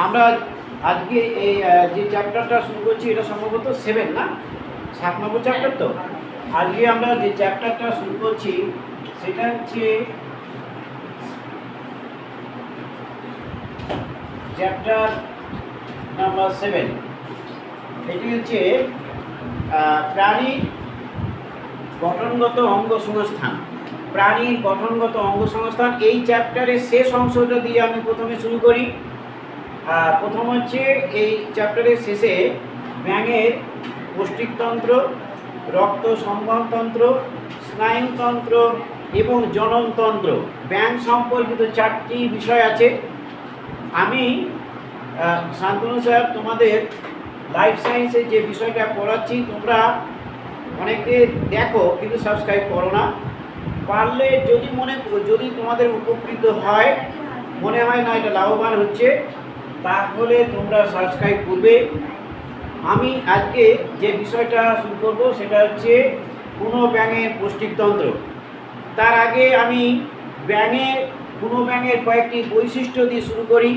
আমরা আজকে এই যে চ্যাপ্টারটা শুরু করছি এটা সম্ভবত 7 না 7 নম্বর চ্যাপ্টার। তো আজকে আমরা যে চ্যাপ্টারটা শুরু করছি সেটা হচ্ছে চ্যাপ্টার নাম্বার 7। এটি হচ্ছে প্রাণীর গঠনগত অঙ্গ সংস্থান। প্রাণীর গঠনগত অঙ্গ সংস্থান এই চ্যাপ্টারের শেষ অংশটা দিয়ে আমি প্রথমে শুরু করি। প্রথম হচ্ছে এই চ্যাপ্টারের শেষে ব্যাঙের পৌষ্টিকতন্ত্র, রক্ত সংবহনতন্ত্র, স্নায়ুতন্ত্র এবং জননতন্ত্র, ব্যাঙ সম্পর্কিত 4টি বিষয় আছে। আমি শান্তনু স্যার তোমাদের লাইফ সায়েন্সের যে বিষয়টা পড়াচ্ছি তোমরা অনেকে দেখো কিন্তু সাবস্ক্রাইব করো না। পারলে যদি তোমাদের উপকৃত হয়, মনে হয় না এটা লাভবান হচ্ছে, তাহলে তোমরা সাবস্ক্রাইব করবে। আমি আজকে যে বিষয়টা শুরু করব সেটা হচ্ছে কোনো ব্যাঙের পৌষ্টিকতন্ত্র। তার আগে আমি কোনো ব্যাঙের কয়েকটি বৈশিষ্ট্য দিয়ে শুরু করি।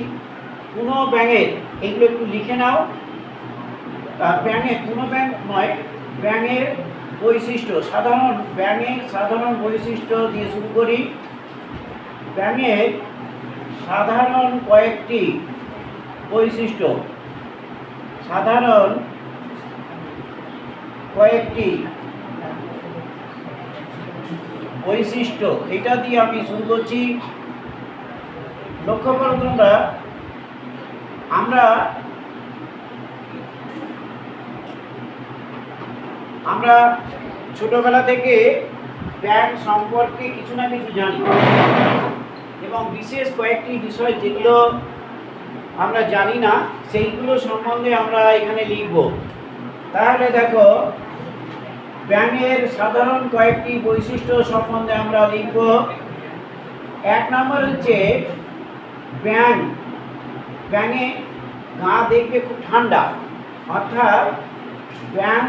কোনো ব্যাঙের এগুলো একটু লিখে নাও। কোনো ব্যাঙ নয়, ব্যাঙের বৈশিষ্ট্য, ব্যাঙের সাধারণ বৈশিষ্ট্য দিয়ে শুরু করি। ব্যাঙের সাধারণ কয়েকটি বৈশিষ্ট্য, এটা দিয়ে আমি শুরু করছি। লক্ষ্য করো তোমরা, আমরা ছোটবেলা থেকে ব্যাঙ সম্পর্কে কিছু না কিছু জানি এবং বিশেষ কয়েকটি বিষয় যেগুলো আমরা জানি না সেইগুলো সম্বন্ধে আমরা এখানে লিখব। তাহলে দেখো, ব্যাঙের সাধারণ কয়েকটি বৈশিষ্ট্য সম্বন্ধে আমরা লিখব। 1 নম্বর হচ্ছে ব্যাঙে গা দেখবে খুব ঠান্ডা, অর্থাৎ ব্যাঙ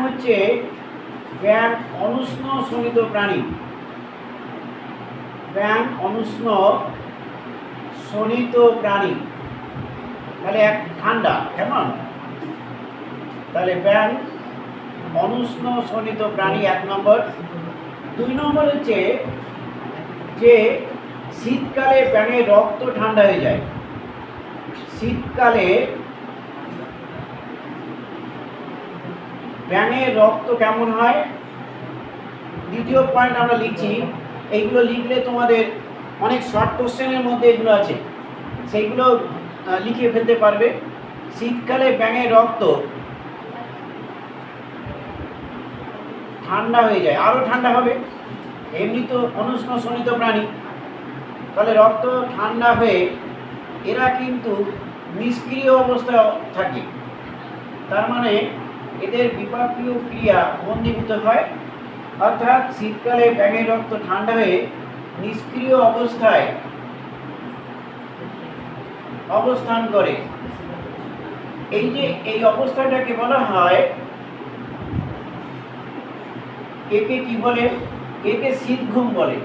অনুষ্ণ শোণিত প্রাণী। তাহলে ঠান্ডা কেমন, তাহলে ব্যাঙ অনুষ্ণ শোণিত প্রাণী 1 নম্বর। 2 নম্বর হচ্ছে যে শীতকালে ব্যাঙের রক্ত ঠান্ডা হয়ে যায়। শীতকালে ব্যাঙের রক্ত কেমন হয়? দ্বিতীয় পয়েন্ট আমরা লিখছি। এইগুলো লিখলে তোমাদের অনেক শর্ট কোশ্চেনের মধ্যে এগুলো আছে, সেইগুলো লিখে ফেলতে পারবে। শীতকালে ব্যাঙের রক্ত ঠান্ডা হয়ে যায়, আরও ঠান্ডা হবে, এমনি তো অনুষ্ণ শোণিত প্রাণী, তাহলে রক্ত ঠান্ডা হয়ে এরা কিন্তু নিষ্ক্রিয় অবস্থায় থাকে। তার মানে এদের বিপাকীয় ক্রিয়া মন্দীভূত হয়, অর্থাৎ শীতকালে ব্যাঙের রক্ত ঠান্ডা হয়ে নিষ্ক্রিয় অবস্থায় অবস্থান করে। এই অবস্থাটাকে বলা হয়, একে কি বলে? একে শীত ঘুম বলে।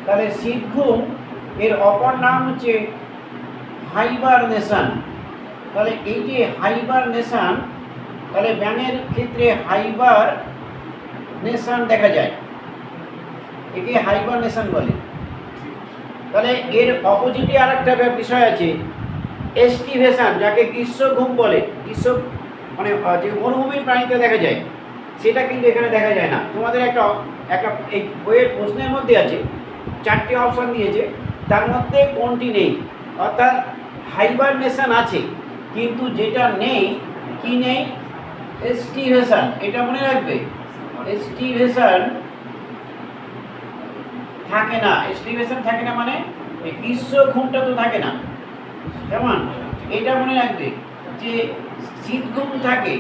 তাহলে শীত ঘুম এর অপর নাম হচ্ছে হাইবারনেশন। তাহলে এই যে হাইবারনেশন, তাহলে ব্যাঙের ক্ষেত্রে হাইবারনেশন দেখা যায়, একে হাইবারনেশন বলে। তাহলে এর অপোজিটে আরেকটা বিষয় আছে, এস্টিভেশন, যাকে গ্রীষ্ম ঘুম বলে। গ্রীষ্ম মানে যে মরুভূমির প্রাণীতে দেখা যায়, সেটা কিন্তু এখানে দেখা যায় না। তোমাদের একটা এই বইয়ের প্রশ্নের মধ্যে আছে 4টি অপশন দিয়েছে, তার মধ্যে কোনটি নেই? অর্থাৎ হাইবারনেশন আছে, কিন্তু যেটা নেই, কি নেই? এস্টিভেশন। এটা মনে রাখবে, এস্টিভেশন থাকে না। এস্টিভেশন থাকে না মানে এই গ্রীষ্ম ঘুমটা তো থাকে না, কেমন? এটা মনে রাখবে যে শীত ঘুম থাকে,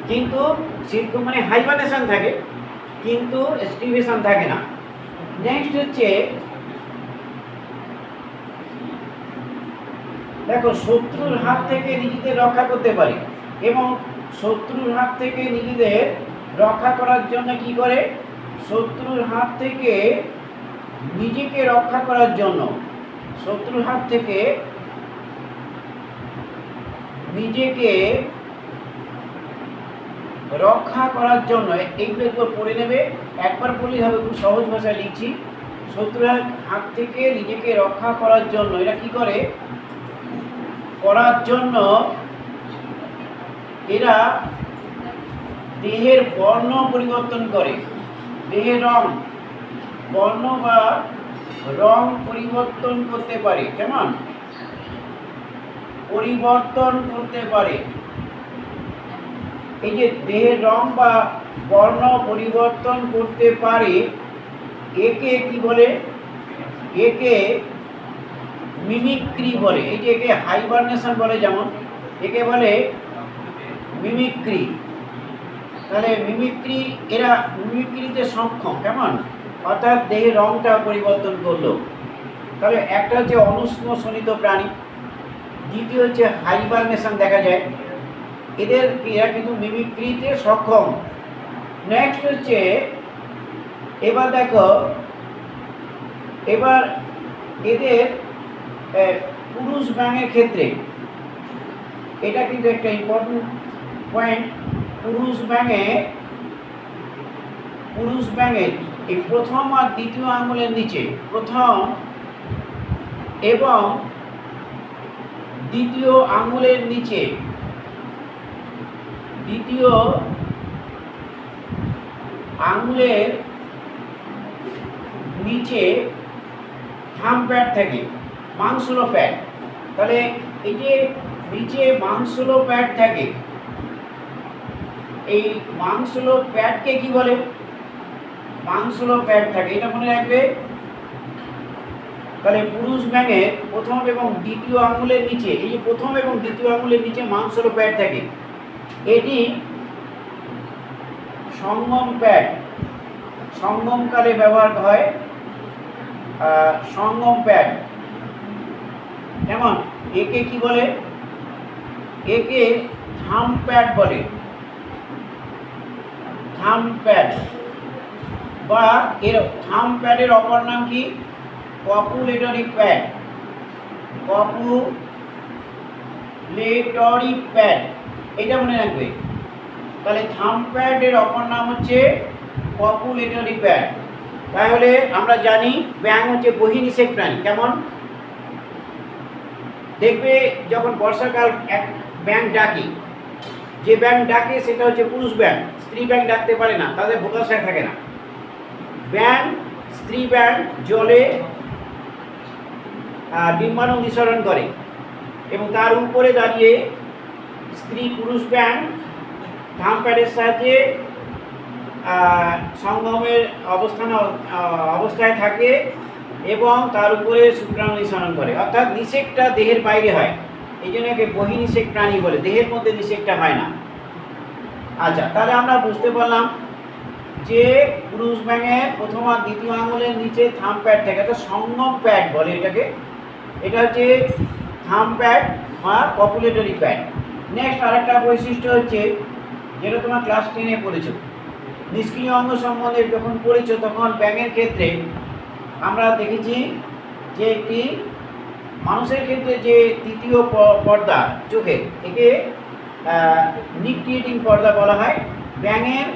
কিন্তু শীত ঘুম মানে হাইবারনেশন থাকে, কিন্তু এস্টিভেশন থাকে না। নেক্সট হচ্ছে, দেখো, শত্রুর হাত থেকে নিজেদের রক্ষা করতে পারে, এবং শত্রুর হাত থেকে নিজেদের রক্ষা করার জন্য কি করে? শত্রুর হাত থেকে নিজেকে রক্ষা করার জন্য, শত্রুর হাত থেকে নিজেকে রক্ষা করার জন্য, এইগুলো একবার পড়ে নেবে, একবার পড়লেই হবে, খুব সহজ ভাষায় লিখছি। শত্রুর হাত থেকে নিজেকে রক্ষা করার জন্য এরা কি করে, করার জন্য এরা দেহের বর্ণ পরিবর্তন করে, দেহের রং, বর্ণ বা রং পরিবর্তন করতে পারে। কেমন পরিবর্তন করতে পারে? এই যে দেহের রং বা বর্ণ পরিবর্তন করতে পারে, একে কি বলে? একে মিমিক্রি বলে। এই যে একে হাইবারনেশন বলে, যেমন একে বলে মিমিক্রি। তাহলে মিমিক্রি, এরা মিমিক্রিতে সক্ষম। কেমন? অর্থাৎ দেহের রংটা পরিবর্তন করলো। তাহলে একটা হচ্ছে অনুষ্ণশনিত প্রাণী, দ্বিতীয় হচ্ছে হাইবারনেশন দেখা যায়, এরা কিন্তু মিমিক্রিতে সক্ষম। নেক্সট হচ্ছে, এবার দেখো, এবার এদের পুরুষ ব্যাঙের ক্ষেত্রে, এটা কিন্তু একটা ইম্পর্টেন্ট পয়েন্ট। পুরুষ ব্যাঙের এই প্রথম আর দ্বিতীয় আঙুলের নিচে, প্রথম এবং দ্বিতীয় আঙুলের নিচে, দ্বিতীয় আঙুলের নিচে থাম প্যাড থাকে, মাংসলো প্যাড। তাহলে এই যে নিচে মাংসলো প্যাড থাকে, এই মাংসলো প্যাডকে কি বলে? মাংসলো প্যাড থাকে, এটা মনে রাখবে। তাহলে পুরুষ ব্যাঙের প্রথম এবং দ্বিতীয় আঙুলের নিচে, এই যে প্রথম এবং দ্বিতীয় আঙুলের নিচে মাংসলো প্যাড থাকে, এটি সঙ্গম প্যাড, সঙ্গমকালে ব্যবহার হয়। সঙ্গম প্যাড যেমন, একে কি বলে? একে থাম প্যাড বলে, থাম প্যাড। বা এর থাম প্যাডের অপর নাম কি? কপুলেটরি প্যাড, কপুলেটরি প্যাড, এটা মনে রাখবে। তাহলে থাম প্যাডের অপর নাম হচ্ছে কপুলেটরি প্যাড। তাহলে আমরা জানি ব্যাঙ হচ্ছে বহির্নিষেক প্রাণী। কেমন? দেখবে যখন বর্ষাকাল এক ব্যাঙ ডাকে, যে ব্যাঙ ডাকে সেটা হচ্ছে পুরুষ ব্যাঙ, স্ত্রী ব্যাঙ ডাকতে পারে না, তাদের ভোকাশয় থাকে না। ব্যাঙ, স্ত্রী ব্যাঙ জলে ডিম্বাণু নিঃসরণ করে এবং তার উপরে দাঁড়িয়ে স্ত্রী পুরুষ ব্যাঙ থাম প্যাডের সাহায্যে সঙ্গমের অবস্থায় থাকে এবং তার উপরে শুক্রাণু নিঃসরণ করে। অর্থাৎ নিষেকটা দেহের বাইরে হয়, এই জন্য একে বহির্নিষেক প্রাণী বলে, দেহের মধ্যে নিষেকটা হয় না। আচ্ছা, তাহলে আমরা বুঝতে পারলাম যে পুরুষ ব্যাঙের প্রথম আর দ্বিতীয় আঙুলের নিচে থাম প্যাড থাকে, এটা সঙ্গম প্যাড বলে এটাকে। এটা হচ্ছে থাম প্যাড বা কপুলেটরি প্যাড। নেক্সট আরেকটা বৈশিষ্ট্য হচ্ছে, যেটা তোমার ক্লাস 10-এ পড়েছো, নিষ্ক্রিয় অঙ্গ সম্বন্ধে যখন পড়েছো, তখন ব্যাঙের ক্ষেত্রে আমরা দেখেছি যে একটি মানুষের ক্ষেত্রে যে তৃতীয় পর্দা চোখের, একে নিকটিয়েটিং পর্দা বলা হয়। ব্যাঙের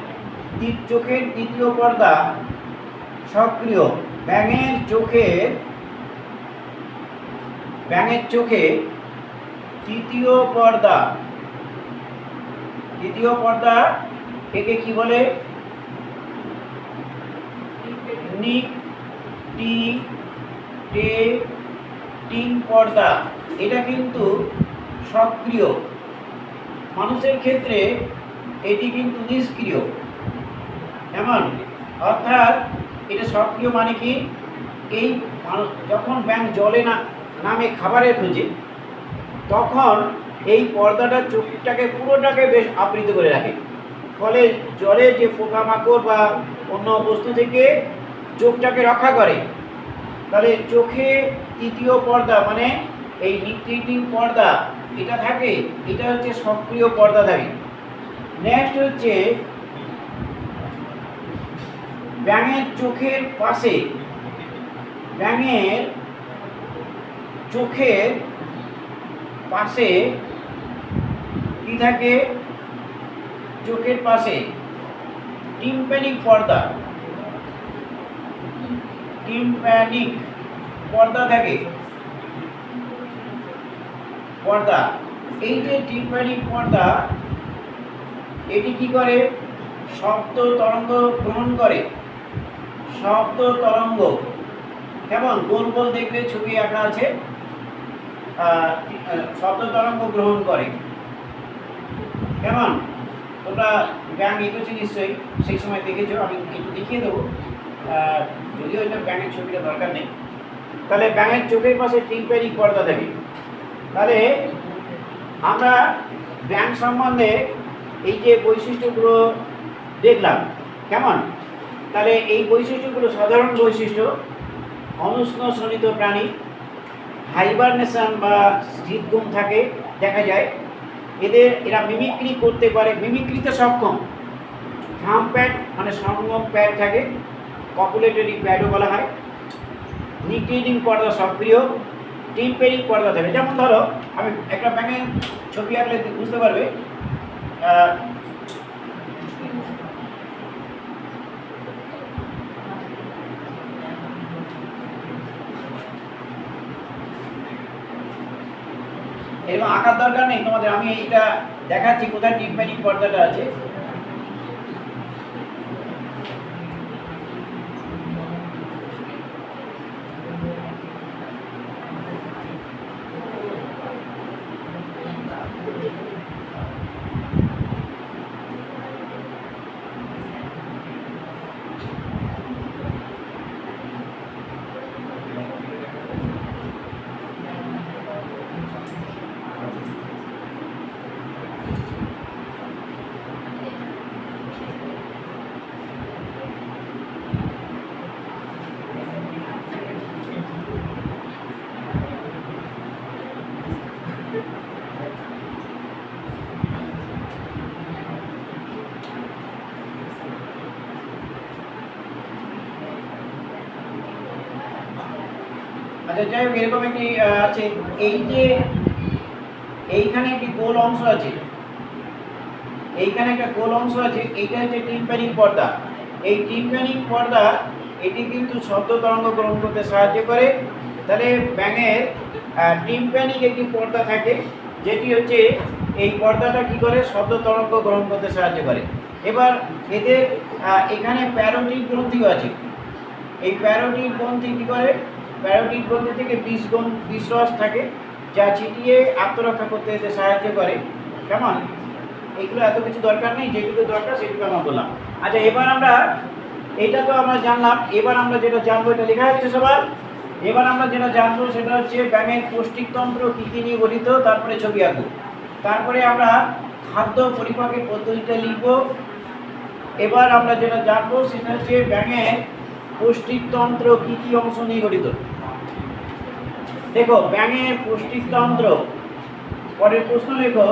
চোখের তৃতীয় পর্দা সক্রিয়। ব্যাঙের চোখে তৃতীয় পর্দা, একে কি বলে? নিকটিয়েটিং পর্দা। এটা কিন্তু সক্রিয়। মানুষের ক্ষেত্রে এটি কিন্তু নিষ্ক্রিয়। এমন অর্থাৎ এটা সক্রিয় মানে কি? এই যখন ব্যাঙ জলে নামে খাবারের খোঁজে, তখন এই পর্দাটা চোখটাকে পুরোটাকে বেশ আবৃত করে রাখে। ফলে জলে যে পোকামাকড় বা অন্য বস্তু থেকে চোখটাকে রক্ষা করে। তাহলে চোখে তৃতীয় পর্দা মানে এই নিকটিয়েটিং পর্দা এটা থাকে, এটা হচ্ছে সক্রিয় পর্দা থাকে। নেক্সট হচ্ছে ব্যাঙের চোখের পাশে ব্যাঙের চোখের পাশে কি থাকে? চোখের পাশে টিম্প্যানিক পর্দা, টিম্প্যানিক পর্দা থাকে। পর্দা, এই যে টিম্প্যানিক পর্দা, এটি কি করে? শব্দ তরঙ্গ গ্রহণ করে। শব্দ তরঙ্গ কেমন? গোল গোল দেখবে ছবি আঁকা আছে, শব্দ তরঙ্গ গ্রহণ করে। কেমন? তোমরা ব্যাঙ এঁকেছো নিশ্চয়ই, সেই সময় দেখেছো। আমি একটু দেখিয়ে দেবো, যদিও এটা ব্যাঙের ছবিটা দরকার নেই। তাহলে ব্যাঙের চোখের পাশে টিম্প্যানিক পর্দা থাকে। তাহলে আমরা ব্যাঙ সম্বন্ধে এই যে বৈশিষ্ট্যগুলো দেখলাম, কেমন? তাহলে এই বৈশিষ্ট্যগুলো সাধারণ বৈশিষ্ট্য। অনুষ্ণ শোণিত প্রাণী, হাইবারনেশন বা শীতঘুম থাকে দেখা যায় এরা মিমিক্রি করতে পারে, মিমিক্রিতে সক্ষম। থাম প্যাড মানে সঙ্গম প্যাড থাকে, কপুলেটরি প্যাডও বলা হয়। নিক্লিডিং পর্দা সক্রিয়, টিম্প্যানিক পর্দা থাকে। যেমন ধরো, আমি একটা ব্যাঙের ছবি আঁকলে বুঝতে পারবে। এরকম আঁকার দরকার নেই তোমাদের, আমি এটা দেখাচ্ছি কোথায় টিম্প্যানিক পর্দাটা আছে। আচ্ছা, যাই হোক, এরকম একটি আছে। এই যে এইখানে একটি গোল অংশ আছে, এইখানে একটা গোল অংশ আছে, এইটা হচ্ছে টিম্প্যানিক পর্দা। এই টিম্প্যানিক পর্দা এটি কিন্তু শব্দ তরঙ্গ গ্রহণ করতে সাহায্য করে। তাহলে ব্যাঙের টিম্প্যানিক একটি পর্দা থাকে, যেটি হচ্ছে এই পর্দাটা কি করে? শব্দ তরঙ্গ গ্রহণ করতে সাহায্য করে। এবার এদের এখানে প্যারোটিড গ্রন্থিও আছে। এই প্যারোটিড গ্রন্থি কি করে? প্যারোটিড গ্রন্থি থেকে বিষরস থাকে, যা ছিটিয়ে আত্মরক্ষা করতে এতে সাহায্য করে। কেমন? এগুলো এত কিছু দরকার নেই, যেটুকু দরকার সেটুকু আমরা বললাম। আচ্ছা, এবার আমরা এটা তো আমরা জানলাম। এবার আমরা যেটা জানবো, এটা লেখা হচ্ছে সবার। এবার আমরা যেটা জানবো সেটা হচ্ছে ব্যাঙের পৌষ্টিকতন্ত্র কী কী নিয়ে গঠিত, তারপরে ছবি আঁকবো। তারপরে আমরা খাদ্য পরিপাকের পদ্ধতিটা লিখব। এবার আমরা যেটা জানবো সেটা হচ্ছে ব্যাঙের পৌষ্টিকতন্ত্র কী কী অংশ নিয়ে গঠিত। দেখো, ব্যাঙের পৌষ্টিকতন্ত্র, পরের প্রশ্ন লেখো,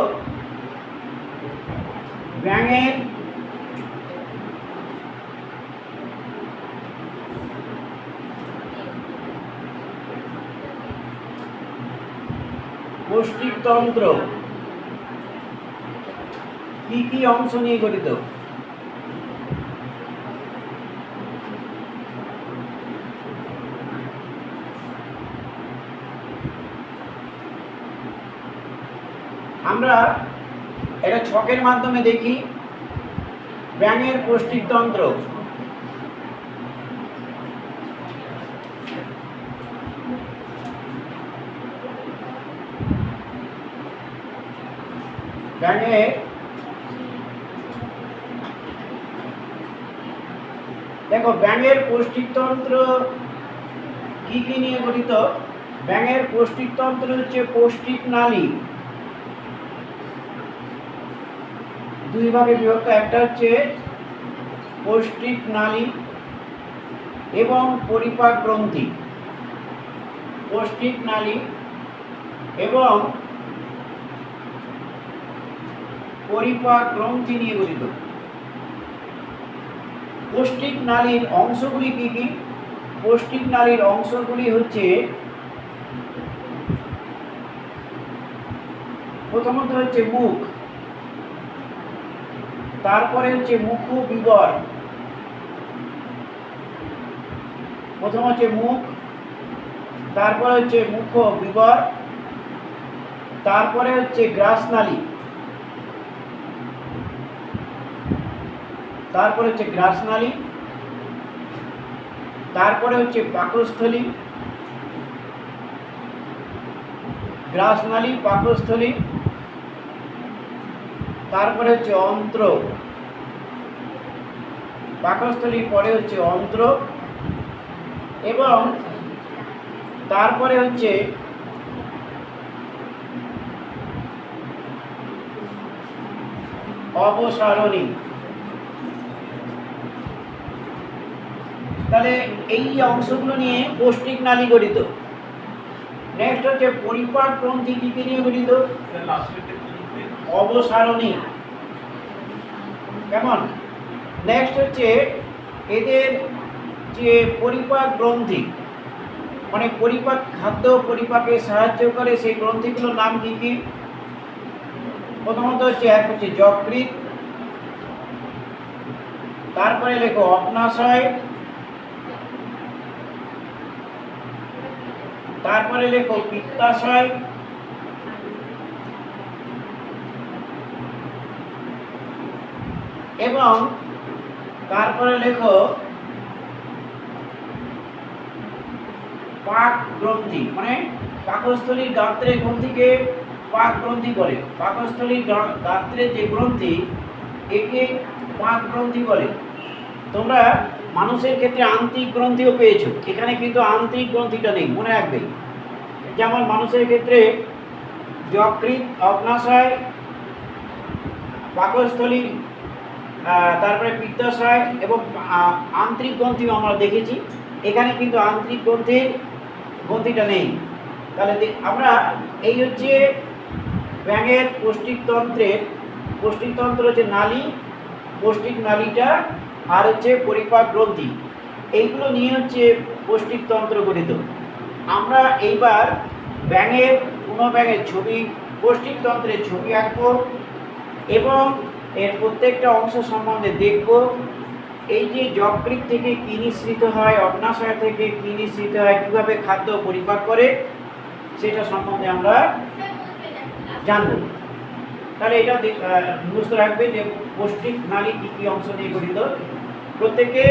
ব্যাঙের পৌষ্টিকতন্ত্র কি কি অংশ নিয়ে গঠিত। আমরা এটা ছকের মাধ্যমে দেখি। ব্যাঙের পৌষ্টিকতন্ত্র, ব্যাঙের দেখো, ব্যাঙের পৌষ্টিকতন্ত্র কি কি নিয়ে গঠিত। ব্যাঙের পৌষ্টিকতন্ত্র হচ্ছে পৌষ্টিক নালী, দুই ভাগে বিভক্ত। একটা হচ্ছে পৌষ্টিক নালী এবং পরিপাক গ্রন্থি। পৌষ্টিক নালী এবং পরিপাক গ্রন্থি নিয়ে গঠিত। পৌষ্টিক নালীর অংশগুলি কি কি? পৌষ্টিক নালীর অংশগুলি হচ্ছে, প্রথমত হচ্ছে মুখ, তারপরে হচ্ছে মুখ বিবর, প্রথম হচ্ছে মুখ, তারপরে হচ্ছে মুখ বিবর, তারপরে হচ্ছে গ্রাসনালী, তারপরে হচ্ছে গ্রাসনালী, তারপরে হচ্ছে পাকস্থলী, গ্রাসনালী পাকস্থলী, তারপরে হচ্ছে অন্ত্র, পাকস্থলীর পরে হচ্ছে অন্ত্র, এবং তারপরে হচ্ছে অপসারণী। তাহলে এই অংশগুলো নিয়ে পৌষ্টিক নালী গঠিত। নেক্সট হচ্ছে পরিপাক গ্রন্থি কি কি নিয়ে গঠিত? অবসারণী। কেমন? নেক্সট হচ্ছে এদের যে পরিপাক গ্রন্থি, মানে পরিপাক, খাদ্য পরিপাকে সাহায্য করে সেই গ্রন্থিগুলোর নাম কি কি? প্রথমত হচ্ছে এক হচ্ছে যকৃৎ, তারপরে লেখো অগ্নাশয়, তারপরে লেখো পিত্তাশয়, এবং তারপরে লেখো পাক গ্রন্থি, মানে পাকস্থলীর গাত্রের গ্রন্থিকে পাক গ্রন্থি বলে। পাকস্থলীর গাত্রের যে গ্রন্থি একে পাক গ্রন্থি বলে। তোমরা মানুষের ক্ষেত্রে আন্তরিক গ্রন্থিও পেয়েছো, এখানে কিন্তু আন্তরিক গ্রন্থিটা নেই, মনে রাখবে। যেমন মানুষের ক্ষেত্রে যকৃৎ, অগ্নাশয়, পাকস্থলী, তারপরে পিত্তাশয় এবং আন্তরিক গ্রন্থিও আমরা দেখেছি। এখানে কিন্তু আন্তরিক গ্রন্থিটা নেই। তাহলে আমরা এই হচ্ছে ব্যাঙের পৌষ্টিকতন্ত্র হচ্ছে নালী, পৌষ্টিক নালীটা, আর হচ্ছে পরিপাক গ্রন্থি, এইগুলো নিয়ে হচ্ছে পৌষ্টিকতন্ত্র গঠিত। আমরা এইবার কোনো ব্যাঙের ছবি, পৌষ্টিকতন্ত্রের ছবি আঁকবো এবং এর প্রত্যেকটা অংশ সম্বন্ধে দেখব। এই যে যকৃৎ থেকে কী নিঃসৃত হয়, অগ্নাশয় থেকে কী নিঃসৃত হয়, কীভাবে খাদ্য পরিপাক করে, সেটা সম্বন্ধে আমরা জানব। তাহলে এটা মুখস্থ রাখবে যে পৌষ্টিক নালী কী কী অংশ নিয়ে গঠিত। প্রত্যেকে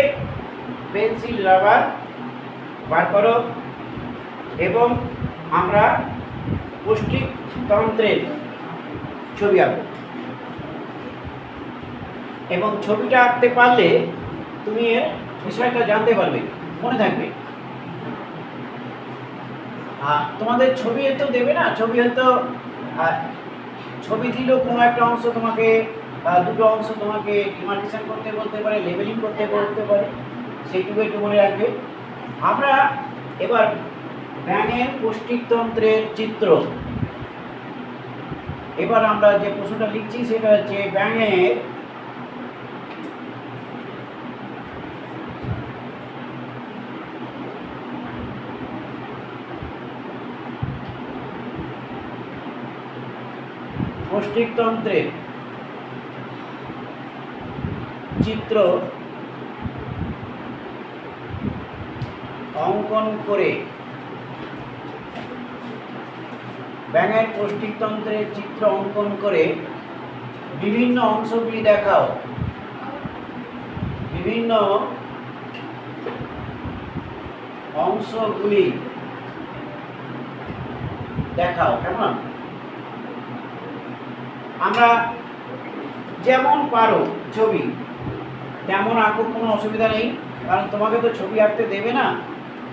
পেন্সিল, রাবার বার করো এবং আমরা পৌষ্টিকতন্ত্রের ছবি আঁকব। এবং ছবিটা আঁকতে পারলে তুমি এর বিষয়টা জানতে পারবে, মনে থাকবে। তোমাদের ছবি হয়তো দেবে না, ছবি দিলেও কোনো একটা অংশ তোমাকে, দুটো অংশ তোমাকে ডিমার্কেশন করতে বলতে পারে, লেবেলিং করতে বলতে পারে, সেইটুকু একটু মনে রাখবে। আমরা এবার ব্যাঙের পৌষ্টিকতন্ত্রের চিত্র, এবার আমরা যে প্রশ্নটা লিখছি সেটা হচ্ছে ব্যাঙের পৌষ্টিকতন্ত্রের চিত্র অঙ্কন করে, ব্যাঙের পৌষ্টিকতন্ত্রের চিত্র অঙ্কন করে বিভিন্ন অংশগুলি দেখাও, বিভিন্ন অংশগুলি দেখাও। কেমন? আমরা যেমন পারো ছবি তেমন আঁকো, কোনো অসুবিধা নেই, কারণ তোমাকে তো ছবি আঁকতে দেবে না।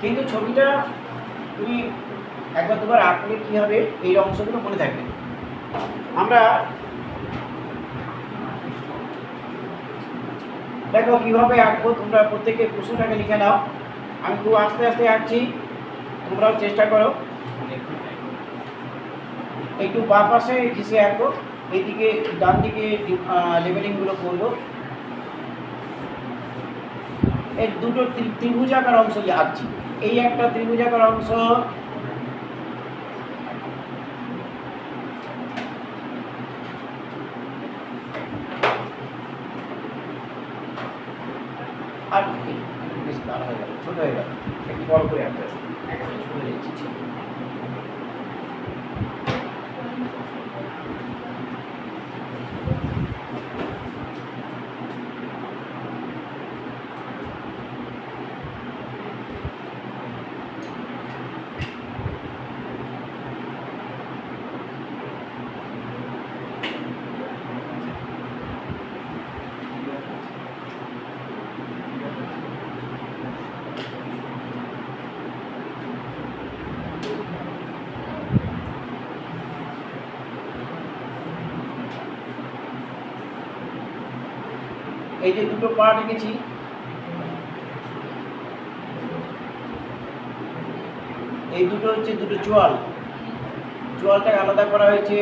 কিন্তু ছবিটা তুমি একবার দুবার আঁকলে কী হবে, এই অংশগুলো মনে থাকবে। আমরা দেখো কীভাবে আঁকবো, তোমরা প্রত্যেকে প্রশ্নটাকে লিখে নাও। আমি খুব আস্তে আস্তে আঁকছি, তোমরাও চেষ্টা করো। একটু বাঁ পাশে ঘেঁষে আঁকবো, এইদিকে ডান দিকে লেবেলিংগুলো করবো। এর দুটো ত্রিভুজাকার অংশ আঁকছি। এই একটা ত্রিভুজাকার অংশ, আর বেশি বড় হয়ে গেল, ছোট হয়ে গেল, একটু বড় করে আঁকতে হবে। এই যে দুটো পার্ট এঁকেছি, এই দুটো হচ্ছে দুটো চোয়াল, চোয়ালটাকে আলাদা করা হয়েছে।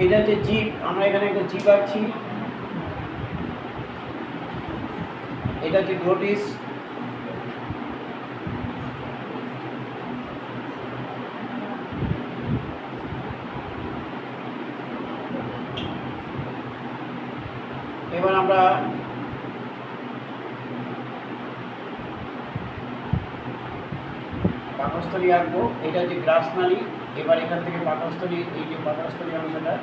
এটা হচ্ছে জিভ, আমরা এখানে একটা জিভ আঁকছি। এটা হচ্ছে গ্লোটিস, এবার আমরা পাকস্থলী আঁকবো। এটা হচ্ছে গ্রাসনালী। এবার এখান থেকে পাকস্থলী, এই যে পাকস্থলী অংশটা,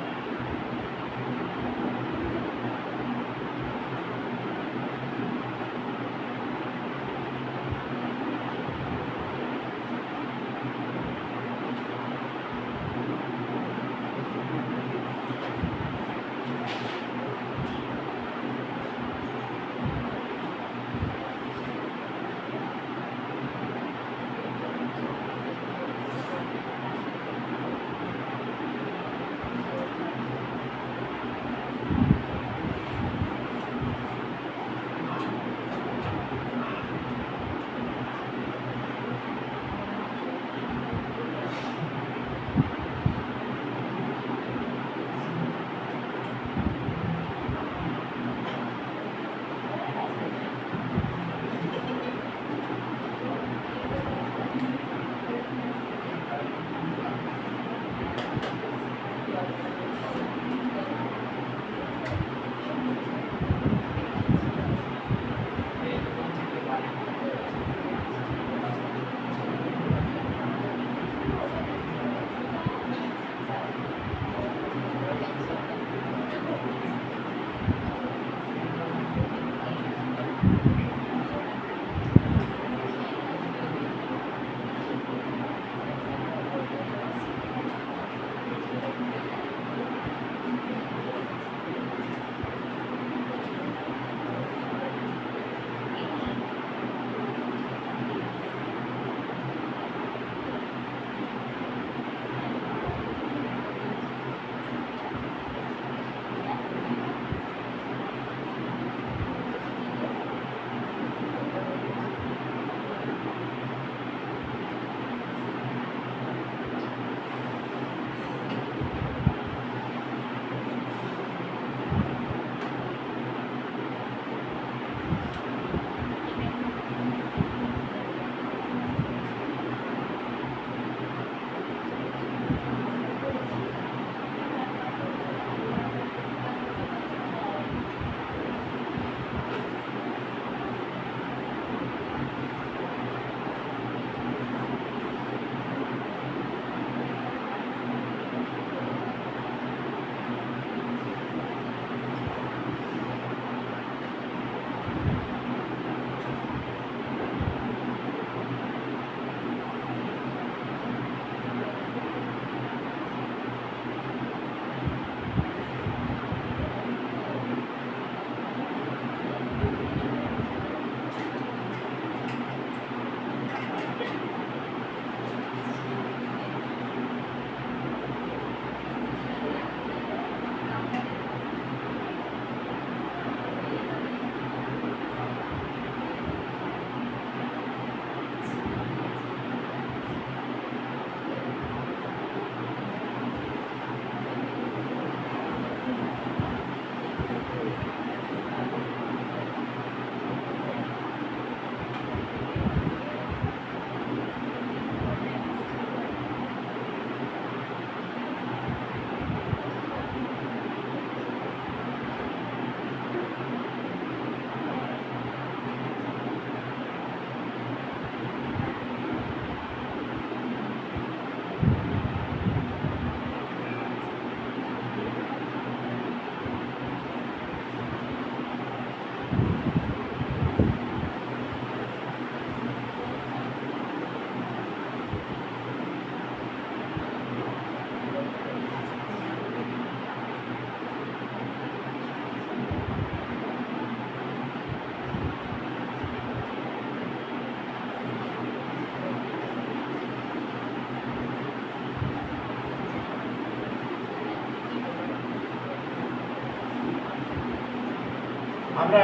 আমরা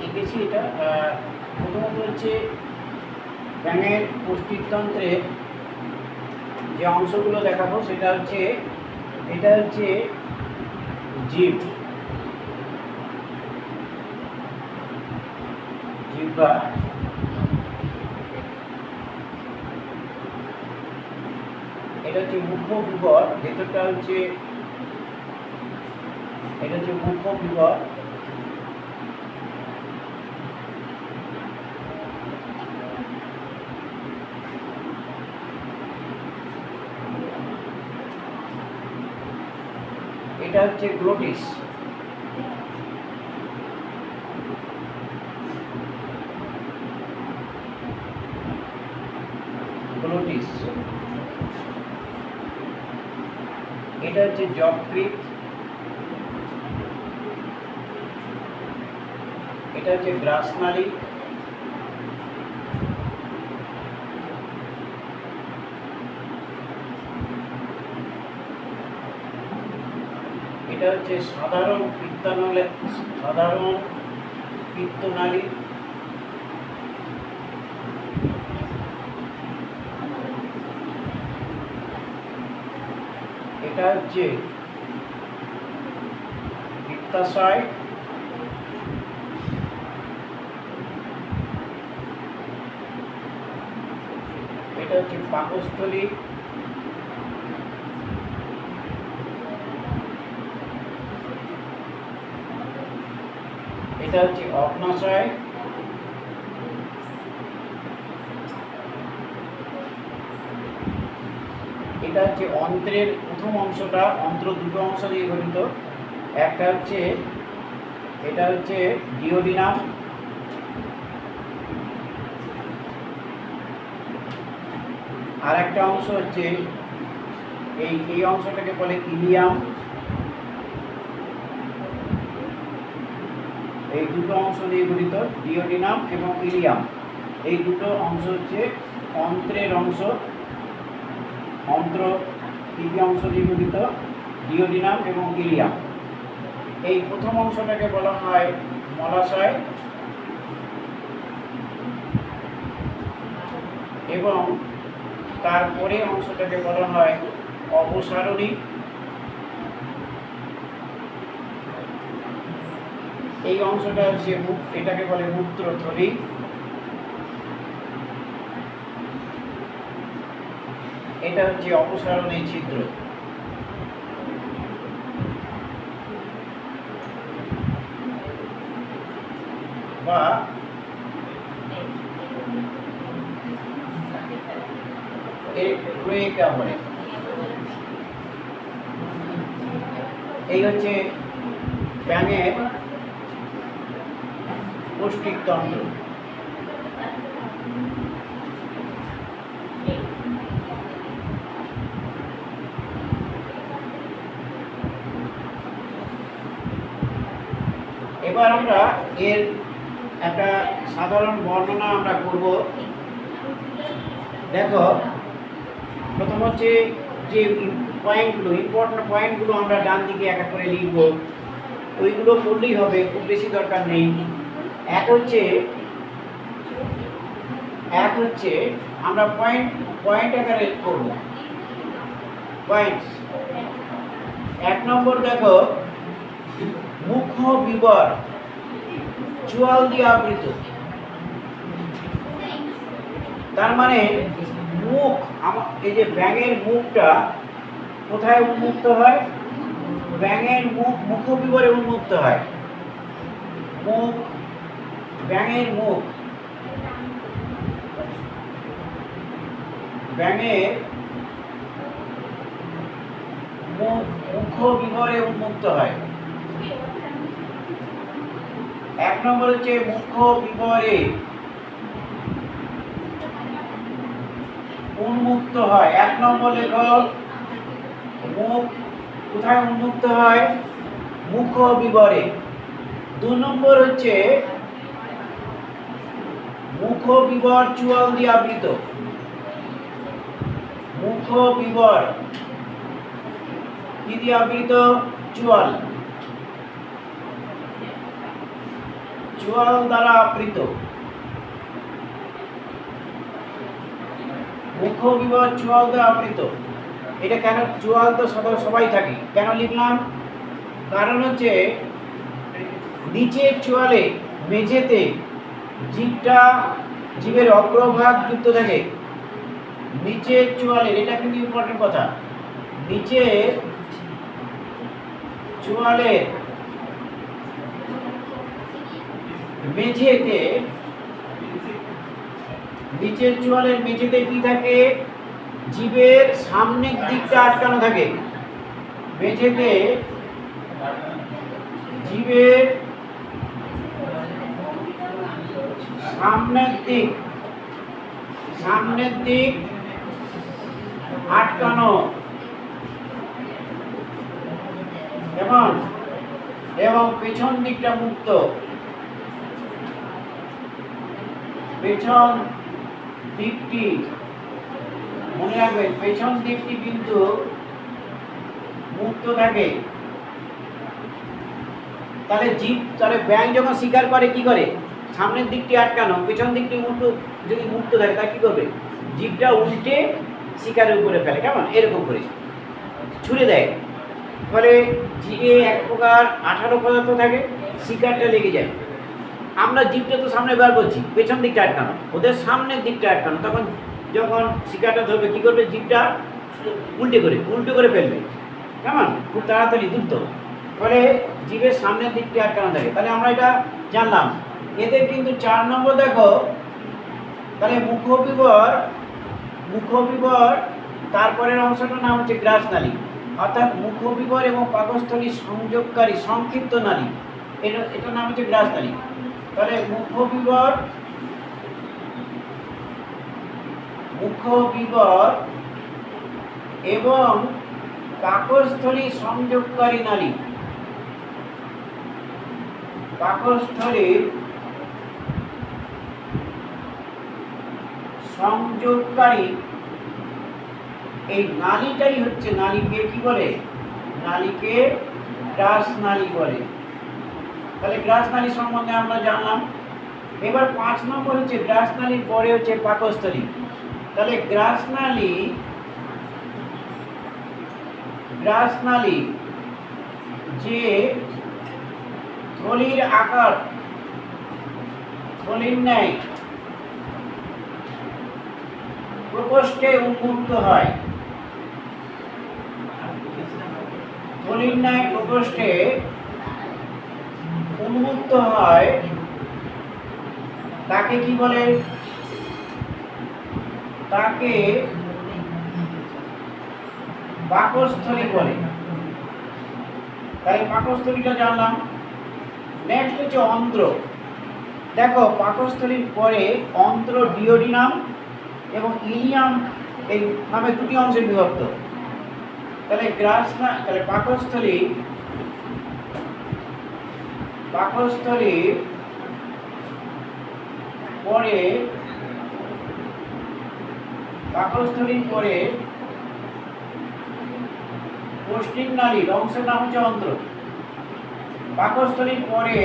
এঁকেছি এটা প্রথমত হচ্ছে ব্যাঙের পুষ্টিতন্ত্রে যে অংশগুলো দেখাবো সেটা হচ্ছে এটা হচ্ছে জিভ, জিহ্বা, এটা হচ্ছে মুখ্য বিবর, ভেতরটা হচ্ছে এটা হচ্ছে মুখ্য বিবর, এটা হচ্ছে গ্লোটিস, গ্লোটিস, এটা হচ্ছে যকৃৎ, এটা হচ্ছে গ্রাসনালী, এটা হচ্ছে সাধারণ পিত্তনালী, এটা হচ্ছে পিত্তাশয়, এটা হচ্ছে পাকস্থলী, এটা হচ্ছে অগ্নাশয়, এটা হচ্ছে অন্ত্রের প্রথম অংশটা, অন্ত্র দুটো অংশ দিয়ে গঠিত, একটা হচ্ছে এটা হচ্ছে ডিওডিনাম, আর একটা অংশ হচ্ছে এই অংশটাকে বলে ইলিয়াম। এই দুটো অংশ নিয়ে গঠিত ডিওডিনাম এবং ইলিয়াম, এই দুটো অংশ হচ্ছে অন্ত্রের অংশ, অন্ত্র তিনটি অংশ নিয়ে গঠিত ডিওডিনাম এবং ইলিয়াম। এই প্রথম অংশটাকে বলা হয় মলাশয় এবং তারপরে অংশটাকে বলা হয় অপসারণী। এই অংশটা হচ্ছে এটাকে বলে মূত্রথলি, এটা হচ্ছে অপসারণী ছিদ্র। বা বলে। এই হচ্ছে ব্যাঙের পৌষ্টিকতন্ত্র। এবার আমরা এর একটা সাধারণ বর্ণনা আমরা করব। দেখো, প্রথম হচ্ছে যে পয়েন্টগুলো, ইম্পর্টেন্ট পয়েন্টগুলো আমরা ডান দিকে এক এক করে লিখব, ওইগুলো পড়লেই হবে, খুব বেশি দরকার নেই। এক হচ্ছে আমরা পয়েন্ট আকারে করব। পয়েন্টস, 1 নম্বর দেখো, মুখ্য বিবর চোয়াল দিয়ে আবৃত। তার মানে মুখ, এই যে ব্যাঙের মুখটা কোথায় উন্মুক্ত হয়? ব্যাঙের মুখ বিবরে উন্মুক্ত হয়। মুখ, ব্যাঙের মুখ, ব্যাঙের মুখ বিবরে উন্মুক্ত হয়। 1 নম্বর হচ্ছে মুখ্য বিবরে উন্মুক্ত হয়। 1 নম্বর লেখো, মুখ কোথায় উন্মুক্ত হয়? মুখ্য বিবরে। 2 নম্বর হচ্ছে মুখ্য বিবর চোয়াল দিয়ে আবৃত। মুখ্য বিবর কি দিয়ে আবৃত? চোয়াল। চোয়াল দ্বারা আবৃত। মুখবিবর চোয়াল দ্বারা আবৃত। এটা কেন চোয়াল তো সবাই থাকে, কেন লিখলাম? কারণ হচ্ছে নিচের চোয়ালে মেঝেতে জীবের অগ্রভাগ যুক্ত থাকে। নিচের চোয়ালের, এটা কিন্তু ইম্পর্টেন্ট কথা, নিচের চোয়ালের মেঝেতে, নিচের চোয়ালের মেঝেতে কি থাকে? জীবের সামনের দিকটা আটকানো থাকে। মেঝেতে জীবের সামনের দিক আটকানো এবং পেছন দিকটা মুক্ত। পেছন দিকটি মনে রাখবেন, পেছন দিকটি কিন্তু মুক্ত থাকে। তাহলে ব্যাঙ যখন শিকার করে কি করে? সামনের দিকটি আটকানো, পেছন দিকটি যদি মুক্ত থাকে তা কি করবে? জিভটা উল্টে শিকারের উপরে ফেলে, কেমন এরকম করে ছুড়ে দেয়। ফলে জিভে এক প্রকার আঠালো পদার্থ থাকে, শিকারটা লেগে যায়। আমরা জিভটা তো সামনে বার করছি, পেছন দিকটা আটকানো, ওদের সামনের দিকটা আটকানো। তখন যখন শিকারটা ধরবে কি করবে? জিভটা উল্টে করে ফেলবে, কেমন খুব তাড়াতাড়ি দ্রুত। ফলে জিভের সামনের দিকটা আটকানো থাকে। তাহলে আমরা এটা জানলাম। এদের কিন্তু 4 নম্বর দেখো, তাহলে মুখবিবর তারপরের অংশটার নাম হচ্ছে গ্রাসনালী, অর্থাৎ মুখবিবর এবং পাকস্থলী সংযোগকারী সংক্ষিপ্ত নালী, এটার নাম হচ্ছে গ্রাসনালী। তাহলে মুখবিবর এবং পাকস্থলী সংযোগকারী নালী, পাকস্থলীর সংযোগকারী এই নালীটাই হচ্ছে, নালীকে কি বলে? নালীকে গ্রাসনালী বলে। তাহলে গ্রাসনালী সম্বন্ধে আমরা জানলাম। এবার 5 নম্বর হচ্ছে গ্রাসনালীর পরে হচ্ছে পাকস্থলী। তাহলে গ্রাসনালী যে থলির আকার, থলির ন্যায় প্রকোষ্ঠে উন্মুক্ত হয়, থলির ন্যায় প্রকোষ্ঠে উন্মুক্ত হয়, তাকে কি বলে? তাকে পাকস্থলী বলে। তাই পাকস্থলীটা জানলাম। নেক্সট হচ্ছে অন্ত্র। দেখো পাকস্থলীর পরে অন্ত্র, ডিওডিনাম এবং ইলিয়াম এই নামে 2টি অংশে বিভক্ত। তাহলে পাকস্থলীর পরে পৌষ্টিক নালীর অংশের নাম হচ্ছে অন্ত্র। পাকস্থলীর পরে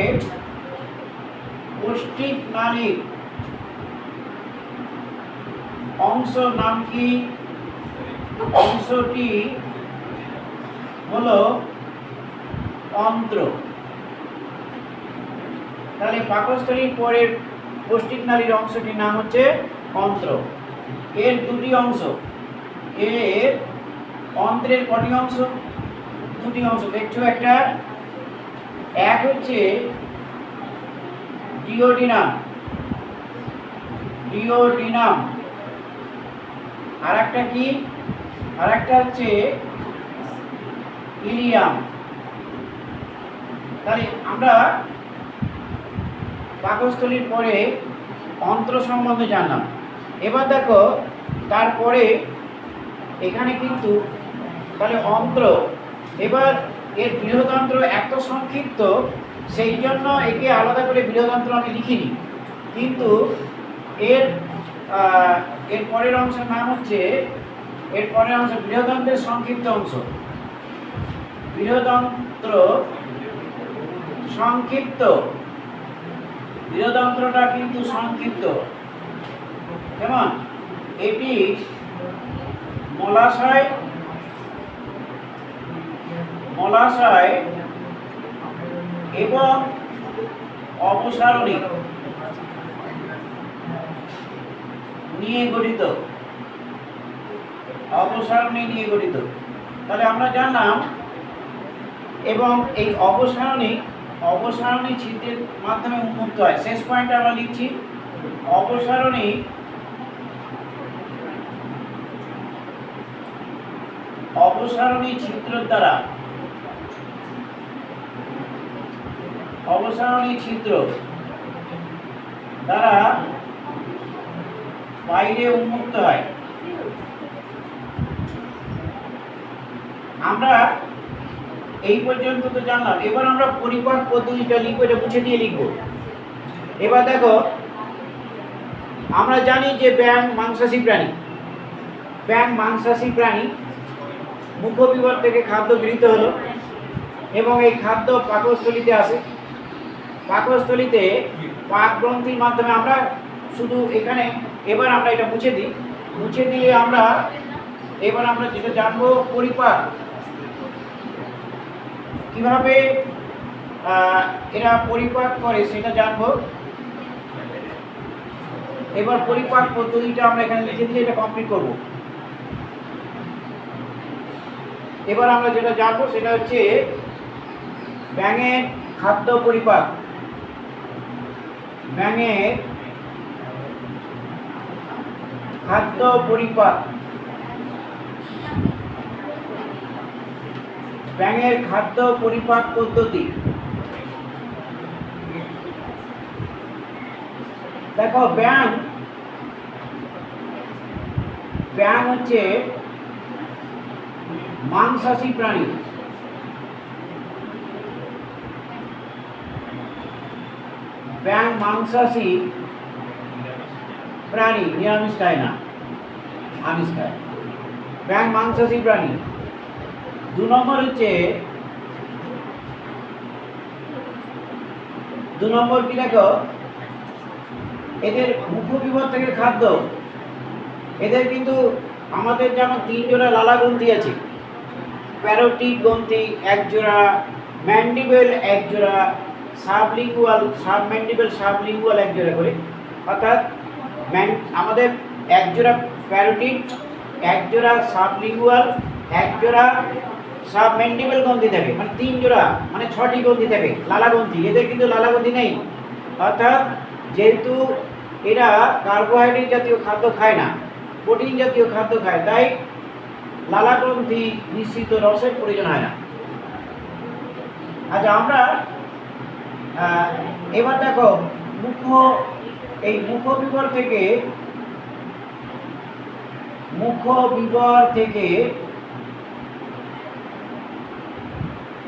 পৌষ্টিক নালীর অংশ নাম কি? অংশটি হলো অন্ত্র। তাহলে পাকস্থলীর পরে পৌষ্টিক নালীর অংশটির নাম হচ্ছে অন্ত্র। এর 2টি অংশ। এর অন্ত্রের কটি অংশ? 2টি অংশ দেখছো। এক হচ্ছে ডিওডিনাম, আর একটা কি? আর একটা হচ্ছে ইলিয়াম। তাহলে আমরা পাকস্থলীর পরে অন্ত্র সম্বন্ধে জানলাম। এবার দেখো তারপরে এখানে কিন্তু তাহলে অন্ত্র, এবার এর বৃহদন্ত্র এত সংক্ষিপ্ত, সেই জন্য একে আলাদা করে বৃহদন্ত্র আমি লিখিনি, কিন্তু এর পরের অংশের নাম হচ্ছে, এর পরের অংশ বৃহদন্ত্রের সংক্ষিপ্ত অংশ। বৃহদন্ত্র সংক্ষিপ্ত বৃহদন্ত্রটা কিন্তু সংক্ষিপ্ত। কেমন? এটি মলাশয় এবং অপসারণী নিয়ে গঠিত। তাহলে আমরা জানলাম, এবং এই অপসারণী ছিদ্রের মাধ্যমে উন্মুক্ত হয়। শেষ পয়েন্টে আমরা লিখছি অপসারণী ছিদ্র দ্বারা বাইরে উন্মুক্ত হয়। আমরা এই পর্যন্ত তো জানলাম। এবার আমরা পরিপাক পদ্ধতিটা লিখবো, এটা মুছে দিয়ে লিখবো। এবার দেখো, আমরা জানি যে ব্যাঙ মাংসাশী প্রাণী মুখবিবর থেকে খাদ্য গৃহীত হলো এবং এই খাদ্য পাকস্থলীতে আসে। পাকস্থলীতে পাক গ্রন্থির মাধ্যমে আমরা শুধু এখানে, এবার আমরা এটা মুছে দিলে এবার আমরা যেটা জানবো, পরিপাক কিভাবে এরা পরিপাক করে সেটা জানবো। এবার পরিপাক পদ্ধতিটা আমরা এখানে লিখে দিয়ে এটা কমপ্লিট করব। এবার আমরা যেটা জানবো সেটা হচ্ছে ব্যাঙের খাদ্য পরিপাক। ব্যাঙের খাদ্য পরিপাক পদ্ধতি। দেখো, ব্যাঙ হচ্ছে মাংসাশী প্রাণী। ব্যাঙ মাংসাশী প্রাণী, নিরামিষ খায় না, আমিষ খায়। ব্যাঙ মাংসাশী প্রাণী। 2 নম্বর হচ্ছে, 2 নম্বর কি দেখো, এদের মুখবিবর থেকে খাদ্য। এদের কিন্তু আমাদের যেমন 3 জোড়া লালা গ্রন্থি আছে, প্যারোটিড গ্রন্থি 1 জোড়া, ম্যান্ডিবেল 1 জোড়া, সাবম্যান্ডিবেল সাবলিঙ্গুয়াল 1 জোড়া করে। অর্থাৎ আমাদের 1 জোড়া প্যারোটিড, 1 জোড়া সাবলিঙ্গুয়াল, 1 জোড়া সাবম্যান্ডিবেল গ্রন্থি থাকে, মানে 3 জোড়া, মানে 6টি গ্রন্থি থাকে লালা গ্রন্থি। এদের কিন্তু লালা গ্রন্থি নেই। অর্থাৎ যেহেতু এরা কার্বোহাইড্রেট জাতীয় খাদ্য খায় না, প্রোটিন জাতীয় খাদ্য খায়, তাই লালা গ্রন্থি নিঃসৃত রসের প্রয়োজন হয় না। আচ্ছা, আমরা এবার দেখো, মুখবিবর থেকে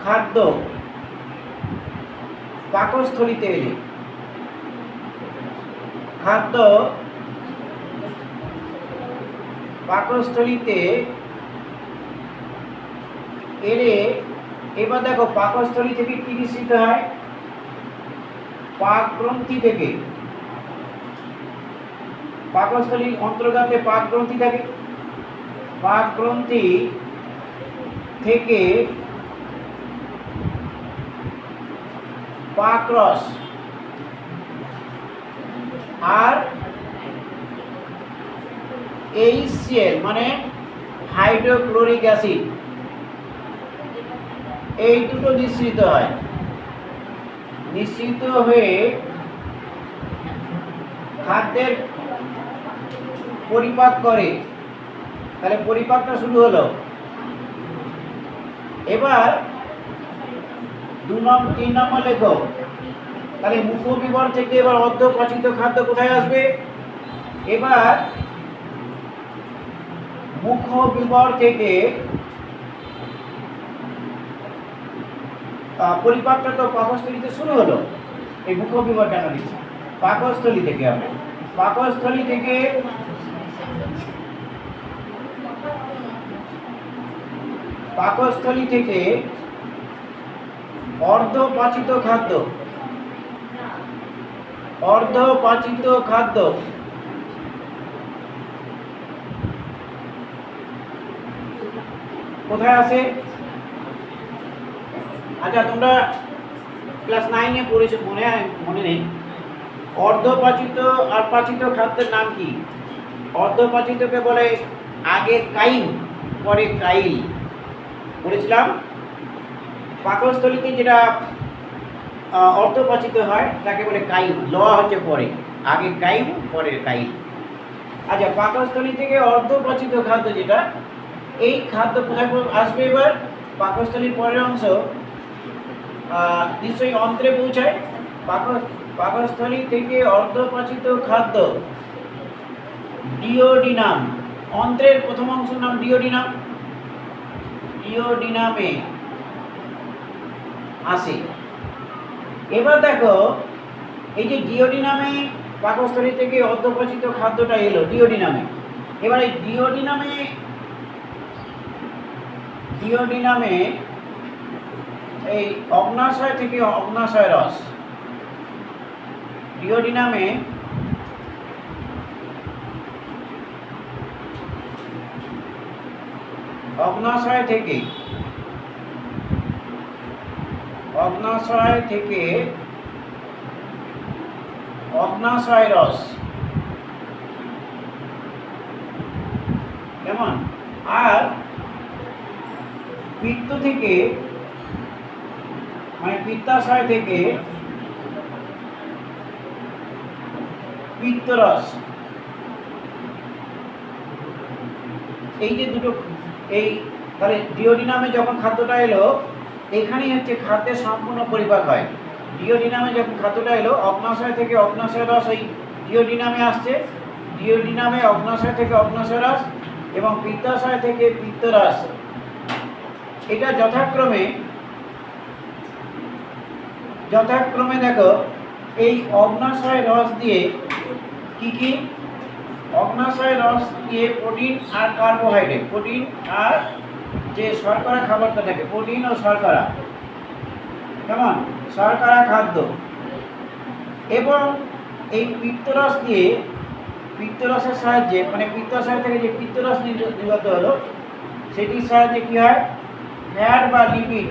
খাদ্য পাকস্থলীতে এলে, এবার দেখো, পাকস্থলী থেকে কি নিঃসৃত হয়? পাক গ্রন্থি থেকে। পাকস্থলীর অন্তর্গতে পাক গ্রন্থি থাকে। পাক গ্রন্থি থেকে পাকরস আর HCl মানে হাইড্রোক্লোরিক অ্যাসিড, এই দুটো নিঃসৃত হয়। নিঃসৃত হয়ে খাদ্যের পরিপাক করে। তাহলে পরিপাকটা শুরু হলো। এবার 3 নম্বর লেখো। তাহলে মুখবিবর থেকে এবার অর্ধপচিত খাদ্য কোথায় আসবে? এবার মুখবিবর থেকে পরিপাকটা তো পাকস্থলীতে শুরু হলো। এই মুখবিবরটা আমরা লিখছি পাকস্থলী থেকে। হবে পাকস্থলী থেকে অর্ধপাচিত খাদ্য অর্ধপাচিত খাদ্য কোথায় আছে? আচ্ছা, তোমরা ক্লাস 9-এ পড়েছো, মনে নেই। অর্ধপাচিত আর পাচিত খাদ্যের নাম কি? অর্ধপাচিতকে বলে আগে কাইম পরে কাইল, বলেছিলাম। পাকস্থলীতে যেটা অর্ধপাচিত হয় তাকে বলে কাইম, ল হচ্ছে পরে, আগে কাইম পরে কাইল। আচ্ছা, পাকস্থলী থেকে অর্ধপাচিত খাদ্য যেটা, এই খাদ্য কোথায় আসবে? এবার পাকস্থলীর পরের অংশ নিশ্চয়ই অন্ত্রে পৌঁছায়। পাকস্থলী থেকে অর্ধপাচিত খাদ্য ডিওডিনাম, অন্ত্রের প্রথম অংশের নাম ডিওডিনাম, ডিওডিনামে আসে। এবার দেখো, এই যে ডিওডিনামে পাকস্থলী থেকে অর্ধপাচিত খাদ্যটা এলো ডিওডিনামে। এবার এই ডিওডিনামে এই অগ্নাশয় থেকে অগ্নাশয় রস, ডিওডিনামে অগ্নাশয় থেকে অগ্নাশয় রস, কেমন? আর পিত্ত থেকে মানে পিত্তাশয় থেকে পিত্তরস। এই যে দুটো, এই তাহলে ডিওডিনামে যখন খাদ্যটা এলো, এখানেই হচ্ছে খাদ্যের সম্পূর্ণ পরিপাক হয়। ডিওডিনামে যখন খাদ্যটা এলো, অগ্নাশয় থেকে অগ্নাশয় রস ওই ডিওডিনামে আসছে, ডিওডিনামে অগ্নাশয় থেকে অগ্নাশয় রস এবং পিত্তাশয় থেকে পিত্তরস। এটা যথাক্রমে দেখো, এই অগ্নাশয় রস দিয়ে কি অগ্নাশয় রস দিয়ে প্রোটিন আর কার্বোহাইড্রেট, প্রোটিন আর যে শর্করা খাবারটা থাকে, প্রোটিন ও শর্করা, কেমন? শর্করা খাদ্য। এবং এই পিত্তরস দিয়ে, পিত্তরসের সাহায্যে মানে পিত্তাশয় থেকে যে পিত্তরস নির্গত হলো, সেটির সাহায্যে কি হয়? ফ্যাট বা লিপিড,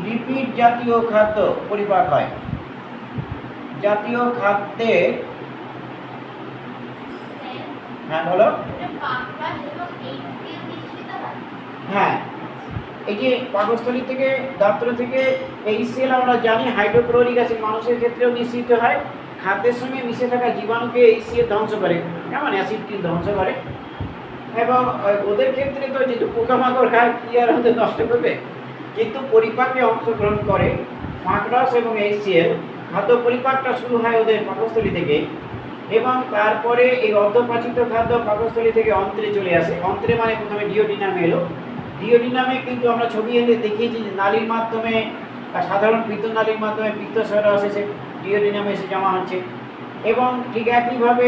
লিপিড জাতীয় খাদ্য পরিপাক হয়। জাতীয় খাদ্যে, হ্যাঁ বলো। হ্যাঁ, এই যে পাকস্থলী থেকে দাঁত্র থেকে HCl আমরা জানি, হাইড্রোক্লোরিক অ্যাসিড মানুষের ক্ষেত্রেও নিঃসৃত হয়। খাদ্যের সঙ্গে মিশে থাকা জীবাণুকে HCl ধ্বংস করে, কেমন? অ্যাসিডটি ধ্বংস করে। এবং ওদের ক্ষেত্রে তো যেহেতু পোকামাকড় খায়, কি আর ওদের নষ্ট করবে, কিন্তু পরিপাকে অংশগ্রহণ করে ফাঁকরস এবং HCl। খাদ্য পরিপাকটা শুরু হয় ওদের পাকস্থলী থেকে, এবং তারপরে এই অর্ধপাচিত খাদ্য পাকস্থলী থেকে অন্ত্রে চলে আসে। অন্ত্রে মানে প্রথমে ডিওডিনামে এলো। ডিওডিনামে কিন্তু আমরা ছবি এনে দেখিয়েছি যে নালীর মাধ্যমে, সাধারণ পিত্তনালীর মাধ্যমে পিত্তশয় রস এসে ডিওডিনামে এসে জমা হচ্ছে। এবং ঠিক একইভাবে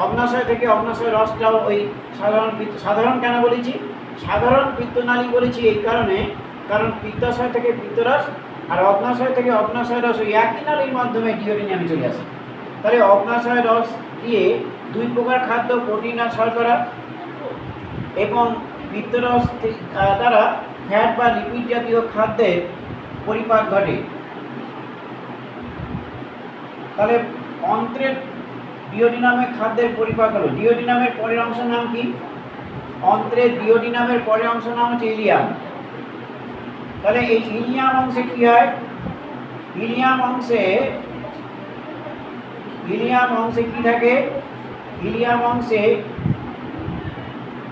অগ্নাশয় থেকে অগ্নাশয় রসটাও ওই সাধারণ কেন বলেছি? সাধারণ পিত্তনালী বলেছি এই কারণে, কারণ পিত্তাশয় থেকে পিত্তরস আর অগ্নাশয় থেকে অগ্নাশয় রস ওই একই নালীর মাধ্যমে ডিওডিনামে চলে আসে। তাহলে অগ্নাশয় রস দিয়ে দুই প্রকার খাদ্য, প্রোটিন আর শর্করা, এবং পিত্তরস দ্বারা ফ্যাট বা লিপিড জাতীয় খাদ্যের পরিপাক ঘটে। তাহলে অন্ত্রের ডিওডিনামে খাদ্যের পরিপাক হলো। ডিওডিনামের পরের অংশের নাম কি? অন্ত্রের ডিওডিনামের পরের অংশের নাম হচ্ছে ইলিয়াম। তাহলে এই ইলিয়াম অংশে কি হয়? ইলিয়াম অংশে কি থাকে? ইলিয়াম অংশে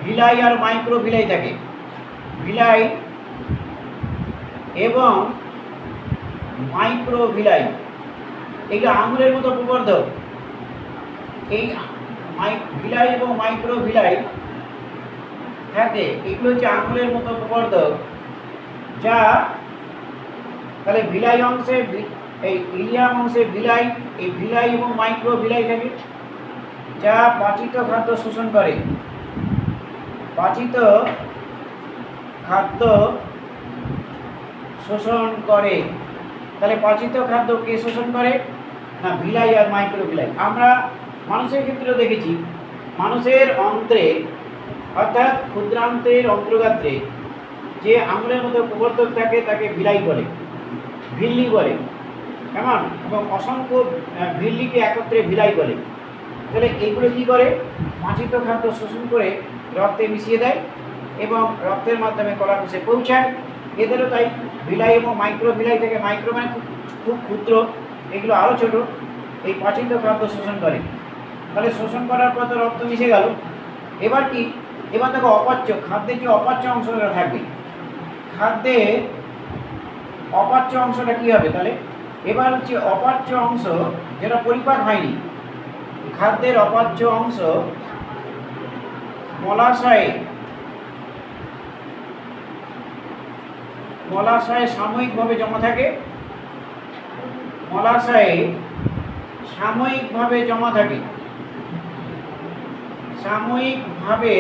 ভিলাই আর মাইক্রোভিলাই থাকে। ভিলাই এবং মাইক্রোভিলাই, এগুলো আঙুলের মতো প্রবর্ধক। এই ভিলাই এবং মাইক্রোভিলাই থাকে, এগুলো হচ্ছে আঙুলের মতো প্রবর্ধক। যা তাহলে ভিলাই অংশে, এই ইলিয়াম অংশে ভিলাই, এই ভিলাই এবং মাইক্রোভিলাই থাকে, যা পাচিত খাদ্য শোষণ করে। পাচিত খাদ্য শোষণ করে। তাহলে পাচিত খাদ্য কে শোষণ করে? না, ভিলাই আর মাইক্রোভিলাই। আমরা মানুষের ক্ষেত্রেও দেখেছি, মানুষের অন্ত্রে অর্থাৎ ক্ষুদ্রান্ত্রের অন্তর্গাত্রে যে আঙুলের মতো প্রবর্তক থাকে তাকে ভিলাই বলে, ভিল্লি বলে, কেমন, এবং অসংখ্য ভিল্লিকে একত্রে ভিলাই বলে। তাহলে এইগুলো কী করে? পাচিত খাদ্য শোষণ করে রক্তে মিশিয়ে দেয় এবং রক্তের মাধ্যমে কলাকোষে পৌঁছায়। এদেরও তাই ভিলাই এবং মাইক্রোভিলাই থেকে, মাইক্রো মানে খুব ক্ষুদ্র, এগুলো আরও ছোট, এই পাচিত খাদ্য শোষণ করে। তাহলে শোষণ করার পর তো রক্ত মিশে গেল। এবার কি? এবার দেখো অপাচ্য, খাদ্যের যে অপাচ্য অংশটা থাকবে, খাদ্যের অপাচ্য অংশটা কী হবে? তাহলে এবার হচ্ছে অপাচ্য অংশ যেটা পরিপাক হয়নি, খাদ্যের অপাচ্য অংশ মলাশয়ে সাময়িকভাবে জমা থাকে, মলাশয়ে সাময়িকভাবে জমা থাকে, সাময়িকভাবে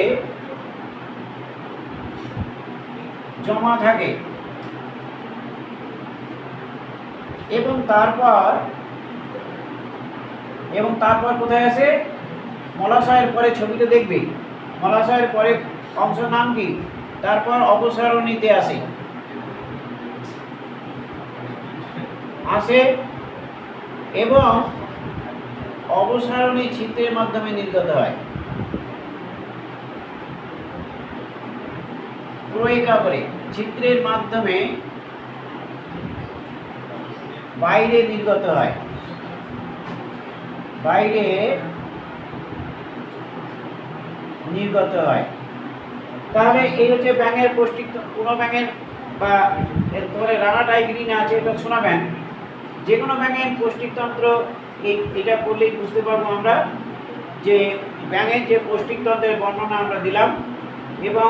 জমা থাকে এবং তারপর কোথায় আসে? মলাশয়ের পরে ছবিতে দেখবে, মলাশয়ের পরে অংশের নাম কি? তারপর অপসারণীতে আসে এবং অপসারণী ছিদ্রের মাধ্যমে নির্গত হয়, ক্লোয়েকা করে ছিদ্রের মাধ্যমে বাইরে নির্গত হয়, বাইরে নির্গত হয়। তাহলে এই হচ্ছে ব্যাঙের পৌষ্টিক, কোনো ব্যাঙের বা এরপরে রানা টাইগ্রিন আছে, এটা সোনা ব্যাঙ, যে কোনো ব্যাঙের পৌষ্টিকতন্ত্র এটা পড়লেই বুঝতে পারবো আমরা যে ব্যাঙের যে পৌষ্টিকতন্ত্রের বর্ণনা আমরা দিলাম এবং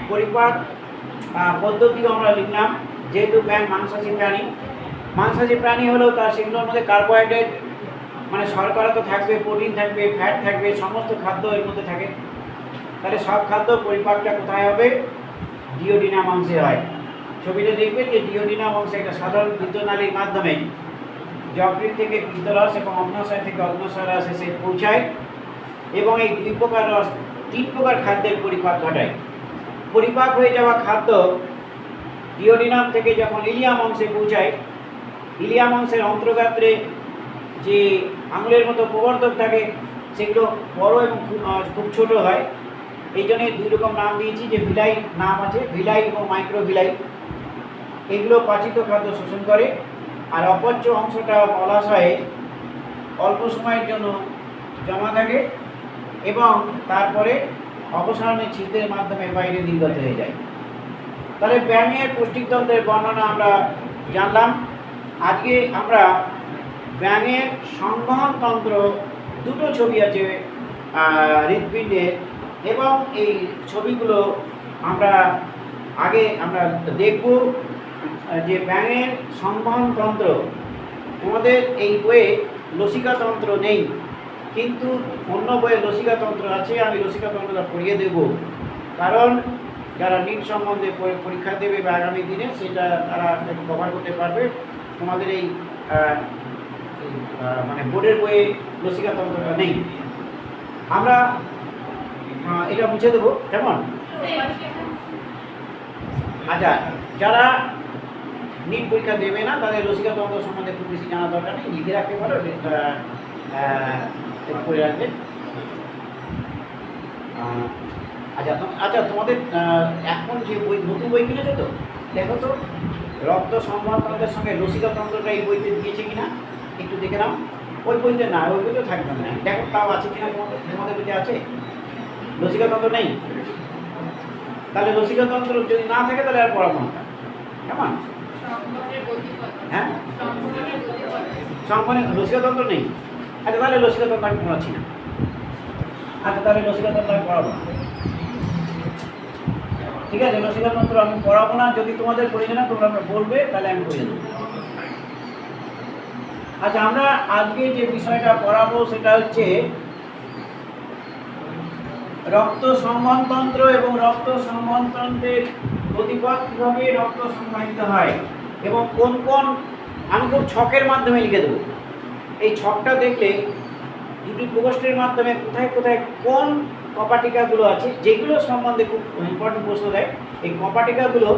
পরিপাক পদ্ধতিও আমরা লিখলাম। যেহেতু ব্যাঙ মাংসাশী প্রাণী, মাংসাশী প্রাণী হলেও তার সেগুলোর মধ্যে কার্বোহাইড্রেট মানে শর্করা তো থাকবে, প্রোটিন থাকবে, ফ্যাট থাকবে, সমস্ত খাদ্য এর মধ্যে থাকে। তাহলে সব খাদ্য পরিপাকটা কোথায় হবে? ডিওডিনাম অংশে হয়। ছবিটা দেখবেন যে ডিওডিনাম অংশে একটা সাধারণ পিত্তনালীর মাধ্যমে যকৃৎ থেকে পিত্তরস এবং অগ্ন্যাশয় থেকে অগ্ন্যাশয় রস এসে পৌঁছায় এবং এই দুই প্রকার রস তিন প্রকার খাদ্যের পরিপাক ঘটায়। পরিপাক হয়ে যাওয়া খাদ্য ডিওডিনাম থেকে যখন ইলিয়াম অংশে পৌঁছায়, ইলিয়াম অংশের অন্তর্গাত্রে যে আঙুলের মতো প্রবর্তক থাকে সেগুলো বড় এবং খুব ছোট হয়। এই জন্যে দুই রকম নাম দিয়েছি, যে ভিলাই নাম আছে, ভিলাই এবং মাইক্রোভিলাই। এগুলো পাচিত খাদ্য শোষণ করে আর অপচ্য অংশটা মলাশয়ে অল্প সময়ের জন্য জমা থাকে এবং তারপরে অপসারণের ছিদ্রের মাধ্যমে বাইরে নির্গত হয়ে যায়। তাহলে ব্যাঙের পৌষ্টিকতন্ত্রের বর্ণনা আমরা জানলাম। আজকে আমরা ব্যাঙের সংবহনতন্ত্র, দুটো ছবি আছে হৃৎপিণ্ডের, এবং এই ছবিগুলো আমরা দেখব যে ব্যাঙের সংবহনতন্ত্র। তোমাদের এই বইয়ে লসিকাতন্ত্র নেই, কিন্তু অন্য বইয়ে লসিকাতন্ত্র আছে। আমি লসিকাতন্ত্রটা পড়িয়ে দেব, কারণ যারা নিট সম্বন্ধে পরীক্ষা দেবে বা আগামী দিনে সেটা তারা কভার করতে পারবে। তোমাদের এই মানে বোর্ডের বইয়ে লসিকাতন্ত্রটা নেই। আমরা এটা মুছে দেবো, কেমন? আচ্ছা, যারা নিট পরীক্ষা দেবে না তাদের লসিকাতন্ত্র সম্বন্ধে খুব বেশি জানা দরকার নেই, লিখে রাখতে পারো, করে রাখবে। আচ্ছা, তোমাদের এখন যে বই, নতুন বই কিনেছো তো, দেখো তো রক্ত সংবহনতন্ত্রের সঙ্গে লসিকাতন্ত্রটা এই বইতে দিয়েছে কিনা একটু দেখে নাও। ওই বইতে না, ওই বইতে থাকবে না, দেখো তাও আছে কিনা তোমাদের বইতে আছে। লসিকাতন্ত্র নেই, তাহলে লসিকাতন্ত্র যদি না থাকে তাহলে আর পড়াবো না, কেমন? হ্যাঁ, সংবহনে লসিকাতন্ত্র নেই। আচ্ছা, তাহলে লসিকাতন্ত্র আমি পড়াচ্ছি না। আচ্ছা, তাহলে লসিকাতন্ত্র আমি পড়াবো না, ঠিক আছে? লসিকাতন্ত্র আমি পড়াবো না। যদি তোমাদের প্রয়োজন হয় তোমরা বলবে, তাহলে আমি পড়িয়ে দেবো। আচ্ছা, আমরা আজকে যে বিষয়টা পড়াবো সেটা হচ্ছে রক্ত সংবহনতন্ত্র এবং রক্ত সংবহনতন্ত্রের গতিপথ, কীভাবে রক্ত সংবহিত হয়। এবং কোন কোন, আমি খুব ছকের মাধ্যমে লিখে দেবো। এই ছকটা দেখলে দুটি প্রকোষ্ঠের মাধ্যমে কোথায় কোথায় কোন কপাটিকাগুলো আছে, যেগুলো সম্বন্ধে খুব ইম্পর্টেন্ট প্রশ্ন দেয়, এই কপাটিকাগুলো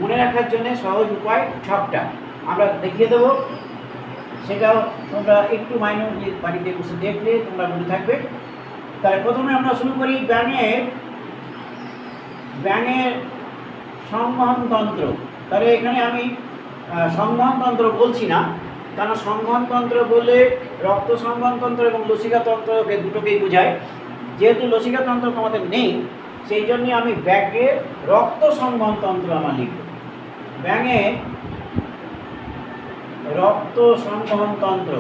মনে রাখার জন্য সহজ উপায় ছকটা আমরা দেখিয়ে দেবো। সেটাও তোমরা একটু মাইনর বাড়িতে বসে দেখলে তোমরা মনে থাকবে। তাহলে প্রথমে আমরা শুরু করি ব্যাঙের সংবহনতন্ত্র। তাহলে এখানে আমি সংবহনতন্ত্র বলছি না, কারণ সংবহনতন্ত্র বললে রক্ত সংবহনতন্ত্র এবং লসিকাতন্ত্রকে দুটোকেই বোঝায়। যেহেতু লসিকাতন্ত্র আমাদের নেই, সেই জন্যে আমি ব্যাঙের রক্ত সংবহনতন্ত্র আমার লিখব। ব্যাঙের রক্ত সংবহনতন্ত্র।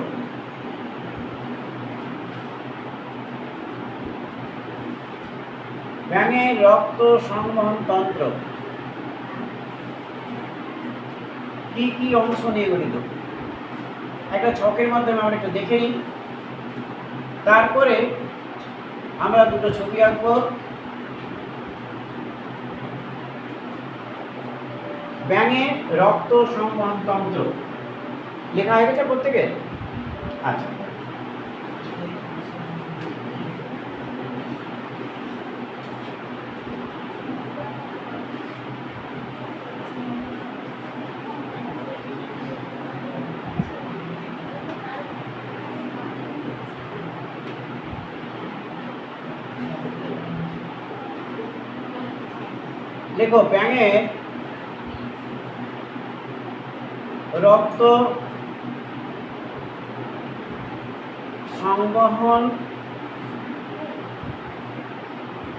ব্যাঙের রক্ত সংবহনতন্ত্র কি কি অংশ নিয়ে গঠিত, একটা ছকের মাধ্যমে আমরা একটু দেখে নিই। তারপরে আমরা দুটো ছবি আঁকব। ব্যাঙের রক্ত সংবহনতন্ত্র লেখা হয়ে গেছে প্রত্যেকে? আচ্ছা, দেখো ব্যাঙের রক্ত সংবহন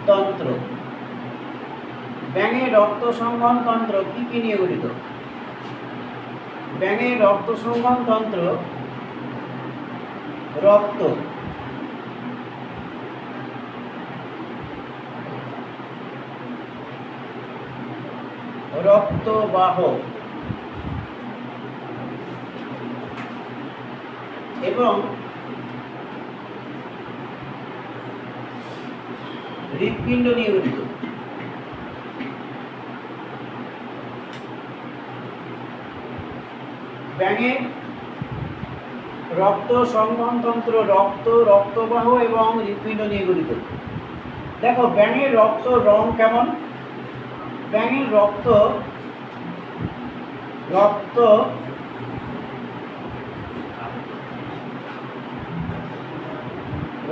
তন্ত্র। ব্যাঙের রক্ত সংবহন তন্ত্র কি কি নিয়ে গঠিত? ব্যাঙের রক্ত সংবহন তন্ত্র রক্ত, রক্তবাহ এবং হৃৎপিণ্ড নিয়ে গঠিত। ব্যাঙের রক্ত সংবহনতন্ত্র রক্ত, রক্তবাহ এবং হৃৎপিণ্ড নিয়ে গঠিত। দেখো ব্যাঙের রক্ত রং কেমন? ব্যাঙের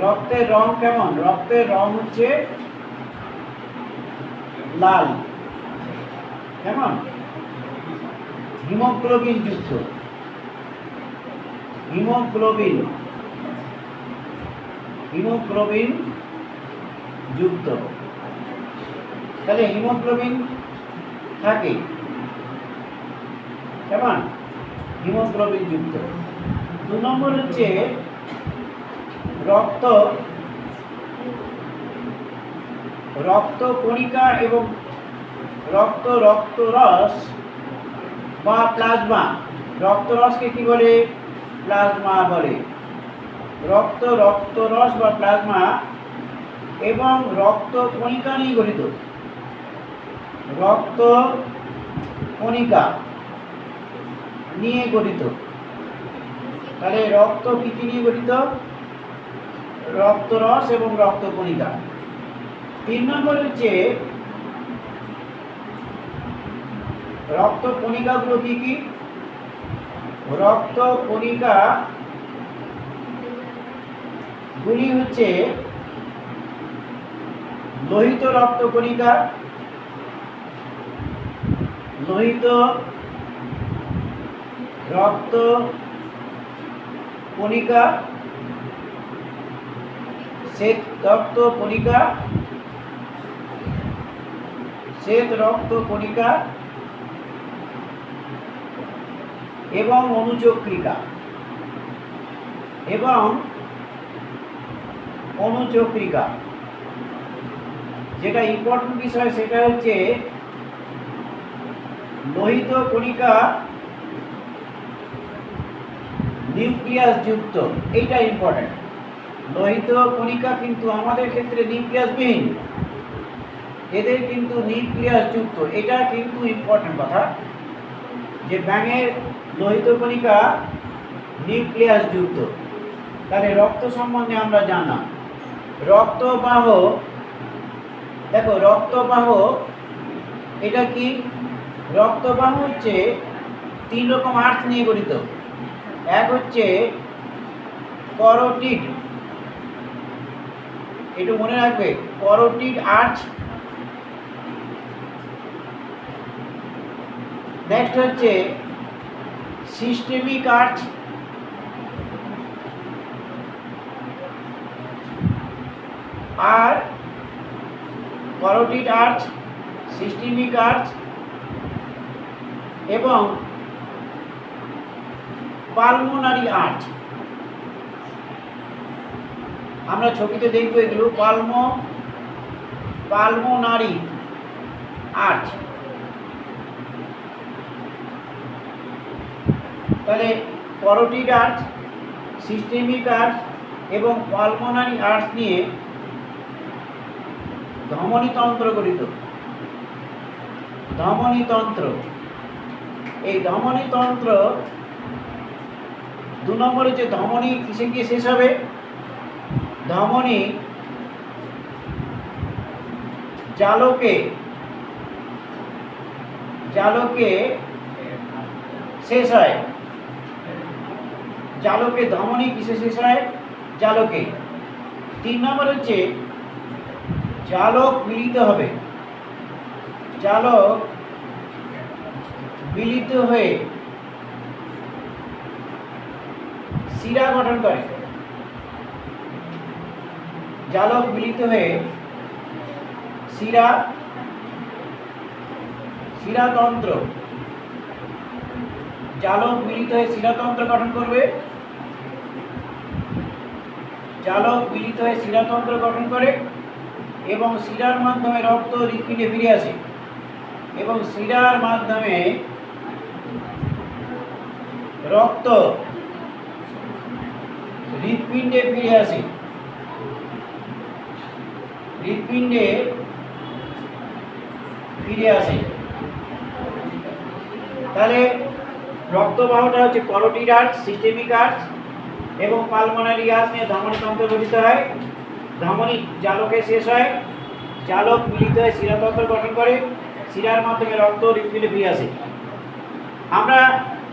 রক্তের রং কেমন? রক্তের রং হচ্ছে লাল। কেমন? হিমোগ্লোবিন যুক্ত। হিমোগ্লোবিন যুক্ত। তাহলে হিমোগ্লোবিন থাকে কেমন? হিমোগ্লোবিন যুক্ত। 2 নম্বর হচ্ছে রক্ত কণিকা এবং রক্তরস বা প্লাজমা। রক্তরসকে কি বলে? প্লাজমা বলে। রক্তরস বা প্লাজমা এবং রক্ত কণিকা নিয়ে গঠিত। রক্ত কণিকা নিয়ে গঠিত। তাহলে রক্ত কি নিয়ে গঠিত? রক্তরস এবং রক্ত কণিকা। 3 নম্বর হচ্ছে রক্ত কণিকাগুলো কি কি? রক্ত কণিকা গুলি হচ্ছে লোহিত রক্ত কণিকা, লোহিত রক্ত কণিকা, শ্বেত রক্ত কণিকা, শ্বেত রক্ত কণিকা এবং অনুচক্রিকা। যেটা ইম্পর্টেন্ট বিষয় সেটা হচ্ছে লোহিত কণিকা নিউক্লিয়াস যুক্ত। এইটা ইম্পর্টেন্ট। লোহিত কণিকা কিন্তু আমাদের ক্ষেত্রে নিউক্লিয়াসবিহীন, এদের কিন্তু নিউক্লিয়াস যুক্ত। এটা কিন্তু ইম্পর্টেন্ট কথা। যে ব্যাঙের লোহিত কণিকা নিউক্লিয়াস যুক্ত। তাহলে রক্ত সম্বন্ধে আমরা জানলাম। রক্তবাহ, দেখো রক্তবাহ এটা কি? রক্তবাহ হচ্ছে 3 রকম আর্চ নিয়ে গঠিত। এক হচ্ছে করোটিড, একটু মনে রাখবে, করোটিড আর্চ। নেক্সট হচ্ছে সিস্টেমিক আর্চ, আর করোটিড আর্চ, সিস্টেমিক আর্চ এবং পালমোনারি আর্চ। আমরা ছবিতে দেখব এগুলো পালমোনারি আর্চ। তাহলে করোটিড আর্চ, সিস্টেমিক আর্চ এবং পালমোনারি আর্চ নিয়ে ধমনীতন্ত্র গঠিত। ধমনীতন্ত্র, এই ধমনীতন্ত্র 2 নম্বর হচ্ছে ধমনী কিসে গিয়ে শেষ হবে? ধমনী জালকে শেষ হয়। জালকে, ধমনী কিসে শেষ হয়? জালকে। 3 নম্বর হচ্ছে জালক মিলিত হবে। জালক মিলিত হয়ে শিরা গঠন করে। জালক মিলিত হয়ে শিরাতন্ত্র, জালক মিলিত হয়ে শিরাতন্ত্র গঠন করবে। জালক মিলিত হয়ে শিরাতন্ত্র গঠন করে এবং শিরার মাধ্যমে রক্ত হৃৎপিণ্ডে ফিরে আসে এবং শিরার মাধ্যমে রক্ত হৃৎপিণ্ডে ফিরে আসে। হৃৎপিণ্ডে ফিরে আসে। তাহলে রক্তবাহটা হচ্ছে করোটিড আর্চ, সিস্টেমিক আর্চ এবং পালমোনারি আর্চ নিয়ে ধমনীতন্ত্র গঠিত হয়। ধমনী জালকে শেষ হয়, জালক মিলিত হয়ে শিরাতন্ত্র গঠন করে, শিরার মাধ্যমে রক্ত হৃৎপিণ্ডে ফিরে আসে। আমরা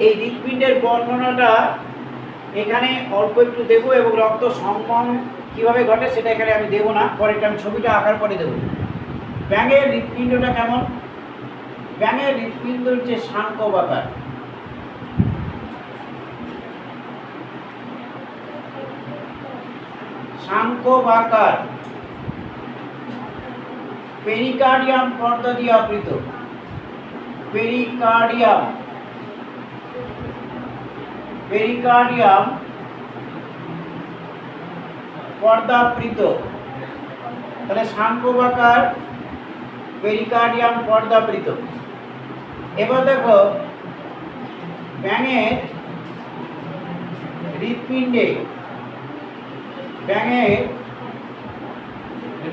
এই হৃৎপিণ্ডের বর্ণনাটা এখানে অল্প একটু দেবো এবং রক্ত সংবহন কীভাবে ঘটে সেটা এখানে আমি দেবো না, পরেরটা আমি ছবিটা আঁকার পরে দেবো। ব্যাঙের হৃৎপিণ্ডটা কেমন? ব্যাঙের হৃৎপিণ্ড হচ্ছে শাঙ্কবাকার। শাঙ্কবাকার, পেরিকার্ডিয়াম পর্দা দিয়ে আবৃত। পেরিকার্ডিয়াম পর্দাবৃত। তাহলে শাঙ্কবাকার, পেরিকার্ডিয়াম পর্দাবৃত। এবার দেখো ব্যাঙের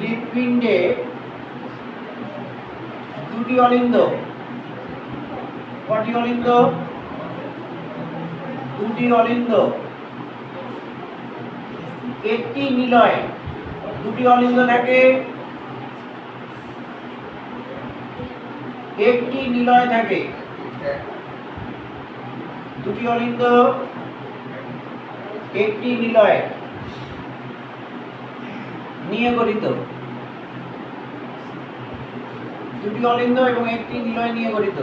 হৃৎপিণ্ডে দুটি অলিন্দ। কটি অলিন্দ? দুটি অলিন্দ। একটি নিলয়। দুটি অলিন্দ থাকে, একটি নিলয় থাকে। দুটি অলিন্দ, একটি নিলয় নিয়ে গঠিত। দুটি অলিন্দ এবং একটি নিলয় নিয়ে গঠিত।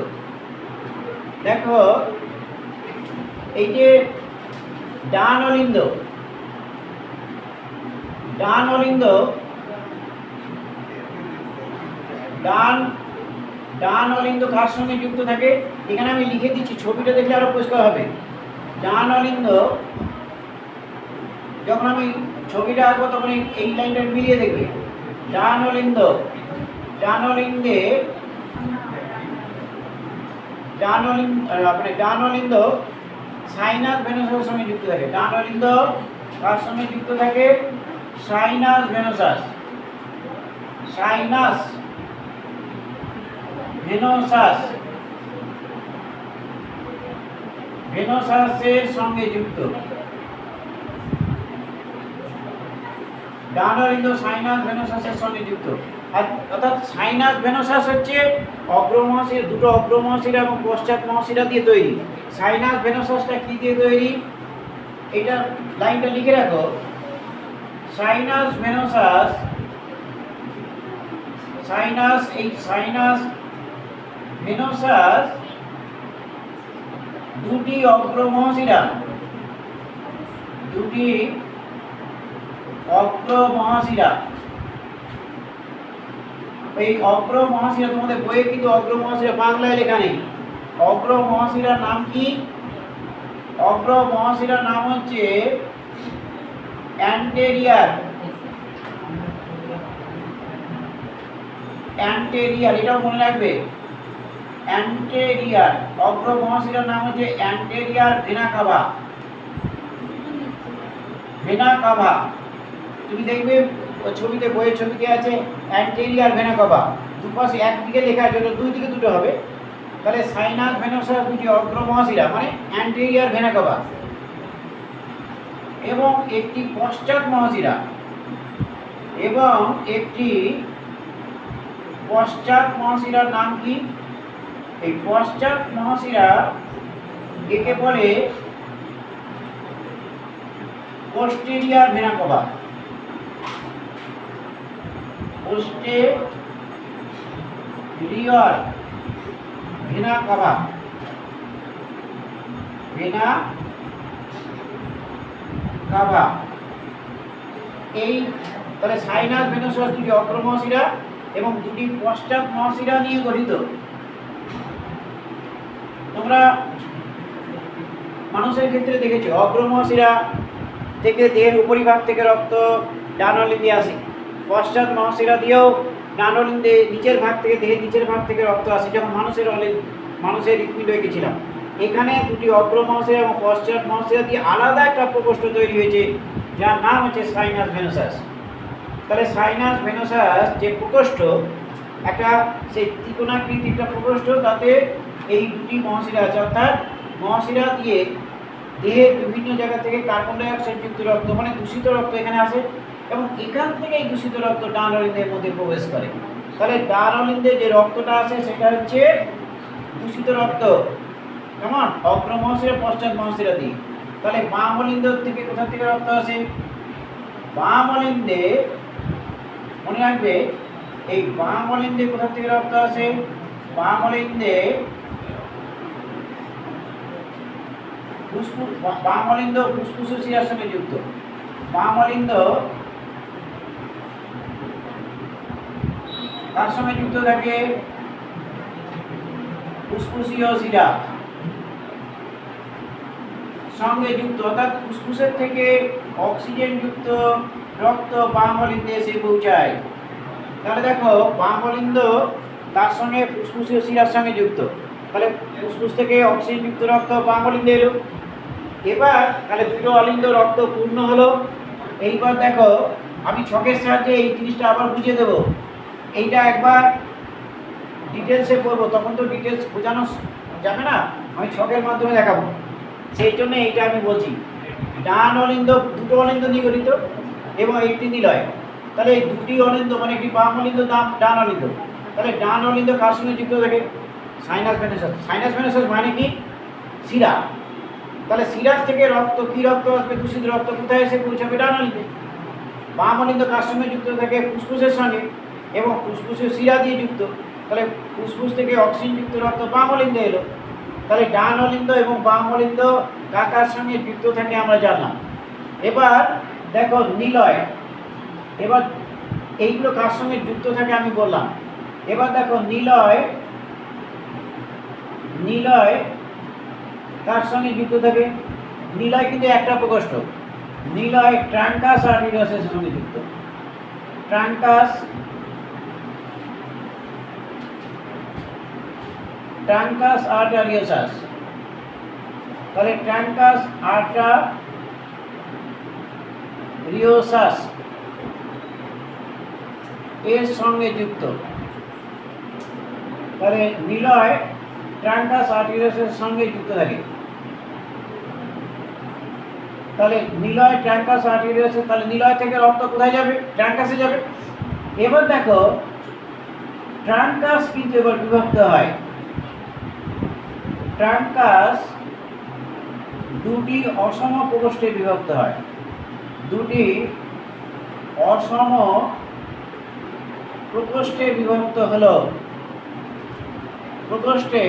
দেখো এই যে ডান অলিন্দ কার সঙ্গে যুক্ত থাকে? এখানে আমি লিখে দিচ্ছি, ছবিটা দেখলে আরো পরিষ্কার হবে। ডান অলিন্দ, যখন আমি ছবিটা আঁকবো তখন এই লাইনটা মিলিয়ে দেখবে। ডান অলিন্দ সাইনাস ভেনোসাসের সঙ্গে যুক্ত থাকে। ডান অলিন্দ কার সঙ্গে যুক্ত থাকে? Sinus venosus. ভেনোসাসের সঙ্গে যুক্ত। ডান অলিন্দ সাইনাস ভেনোসাসের সঙ্গে যুক্ত। অর্থাৎ সাইনাস ভেনোসাস হচ্ছে অগ্রমহাশিরা, দুটো অগ্রমহাশিরা এবং পশ্চাৎ মহাশিরা দিয়ে তৈরি। সাইনাস ভেনোসাসটা কি দিয়ে তৈরি? এটা লাইনটা লিখে রাখো। সাইনাস ভেনোসাস, সাইনাস, এই সাইনাস ভেনোসাস দুটি অগ্রমহাশিরা, দুটি অগ্রমহাশিরা, এই অগ্রমহাশিরা তোমাদের বইয়ে কিন্তু অগ্রমহাশিরা বাংলায় লেখা নেই। অগ্রমহাশিরার নাম কি? অগ্রমহাশিরার নাম হচ্ছে অ্যান্টেরিয়ার। অ্যান্টেরিয়ার, এটাও মনে রাখবে। অ্যান্টেরিয়ার, অগ্রমহাশিরার নাম হচ্ছে anterior vena CAVA. Vena CAVA তুমি দেখবে ছবিতে, বইয়ের ছবিতে আছে অ্যান্টেরিয়ার ভেনা কাভা। দুপাশে একদিকে লেখা আছে, দুই দিকে দুটো হবে। তাহলে সাইনাস ভেনোসাস দুটি অগ্রমহাশিরা মানে অ্যান্টেরিয়ার ভেনা কাভা, এবং একটি পশ্চাৎ মহাশিরা, এবং একটি পশ্চাৎ মহাশিরার নাম কি? এই পশ্চাৎ মহাশিরা একে বলে posterior vena CAVA. Posterior vena CAVA, vena CAVA. এই তাহলে সাইনাস ভেনোসাস দুটি অগ্রমহাশিরা এবং দুটি পশ্চাৎ মহাশিরা নিয়ে গঠিত। তোমরা মানুষের ক্ষেত্রে দেখেছো অগ্রমহাশিরা থেকে দেহের উপরিভাগ থেকে রক্ত ডান অলিন্দে আসে, পশ্চাৎ মহাশিরা দিয়েও ডান অলিন্দে নিচের ভাগ থেকে, দেহের নিচের ভাগ থেকে রক্ত আসে। যখন মানুষের হৃৎপিণ্ড এঁকেছিলাম, এখানে দুটি অগ্রমহাশিরা এবং পশ্চাৎ মহাশিরা দিয়ে আলাদা একটা প্রকোষ্ঠ তৈরি হয়েছে, যার নাম হচ্ছে সাইনাস ভেনোসাস। তাহলে সাইনাস ভেনোসাস যে প্রকোষ্ঠ, একটা সেই ত্রিকোণাকৃতি একটা প্রকোষ্ঠ, তাতে এই দুটি মহাশিরা আছে। অর্থাৎ মহাশিরা দিয়ে দেহের বিভিন্ন জায়গা থেকে কার্বন ডাইঅক্সাইড যুক্ত রক্ত মানে দূষিত রক্ত এখানে আসে, এবং এখান থেকে এই দূষিত রক্ত ডান অলিন্দের মধ্যে প্রবেশ করে। তাহলে ডান অলিন্দে যে রক্তটা আসে সেটা হচ্ছে দূষিত রক্ত, কেমন? অগ্রমহাশিরা পশ্চাৎ মহাশিরা দিয়ে। তাহলে বাম অলিন্দ থেকে কোথা থেকে রক্ত আসে? বাম অলিন্দে, মনে রাখবে, এই বাম অলিন্দে কোথা থেকে রক্ত আসে? বাম অলিন্দে বাম অলিন্দ ফুসফুস শিরার সঙ্গে যুক্ত। বাম অলিন্দ তার সঙ্গে যুক্ত থাকে ফুসফুসীয় শিরা সঙ্গে যুক্ত, অর্থাৎ ফুসফুসের থেকে অক্সিজেন যুক্ত রক্ত বাম অলিন্দে এসে পৌঁছায়। তাহলে দেখো বাম অলিন্দ তার সঙ্গে ফুসফুসীয় শিরার সঙ্গে যুক্ত, তাহলে ফুসফুস থেকে অক্সিজেন যুক্ত রক্ত বাম অলিন্দে এলো। এবার তাহলে দুটো অলিন্দ রক্ত পূর্ণ হলো। এইবার দেখো আমি ছকের সাহায্যে এই জিনিসটা আবার বুঝিয়ে দেবো। এইটা একবার ডিটেলসে করবো, তখন তো ডিটেলস বোঝানো যাবে না, আমি ছকের মাধ্যমে দেখাবো। সেই জন্য এইটা আমি বলছি। ডান অলিন্দ দুটো অলিন্দ নিয়ে গঠিত এবং একটি নিলয়। তাহলে এই দুটি অলিন্দ মানে একটি বাম অলিন্দ, ডান অলিন্দ। তাহলে ডান অলিন্দ কার সঙ্গে যুক্ত থাকে? Sinus venosus. সাইনাস ভেনোসাস মানে কি? শিরা। তাহলে শিরার থেকে রক্ত, কি রক্ত আসবে? দূষিত রক্ত কোথায় এসে পৌঁছাবে? ডান অলিন্দে। বাম অলিন্দ কার সঙ্গে যুক্ত থাকে? ফুসফুসের সঙ্গে, এবং ফুসফুসের শিরা দিয়ে যুক্ত। তাহলে ফুসফুস থেকে অক্সিজেন যুক্ত রক্ত বাম অলিন্দে এলো। তাহলে ডান অলিন্দ এবং বাম অলিন্দ কার সঙ্গে যুক্ত থাকে আমরা জানলাম। এবার দেখো নিলয়, এবার এইগুলো কার সঙ্গে যুক্ত থাকে আমি বললাম। এবার দেখো নিলয়, নিলয় কার সঙ্গে যুক্ত থাকে? নিলয় কিন্তু একটা প্রকোষ্ঠ। নিলয় ট্রাঙ্কাস আর্টেরিয়াসের সঙ্গে যুক্ত। ট্রাঙ্কাস, ট্রাঙ্কাস আর্টেরিয়াসাস। তাহলে ট্রাঙ্কাস আর্টেরিয়াসাস এর সঙ্গে যুক্ত। তাহলে নিলয় ট্রাঙ্কাস আর্টেরিয়াসের সঙ্গে যুক্ত থাকে। তাহলে নিলয় ট্রাঙ্কাস আর্টেরিয়াস, তাহলে নিলয় থেকে রক্ত কোথায় যাবে? ট্রাঙ্কাসে যাবে। এবার দেখো ট্রাঙ্কাস কিন্তু এবার বিভক্ত হয়। ট্রাঙ্কাস দুটি অসম প্রকোষ্ঠে বিভক্ত হয়। দুটি অসম প্রকোষ্ঠে বিভক্ত হলো, প্রকোষ্ঠে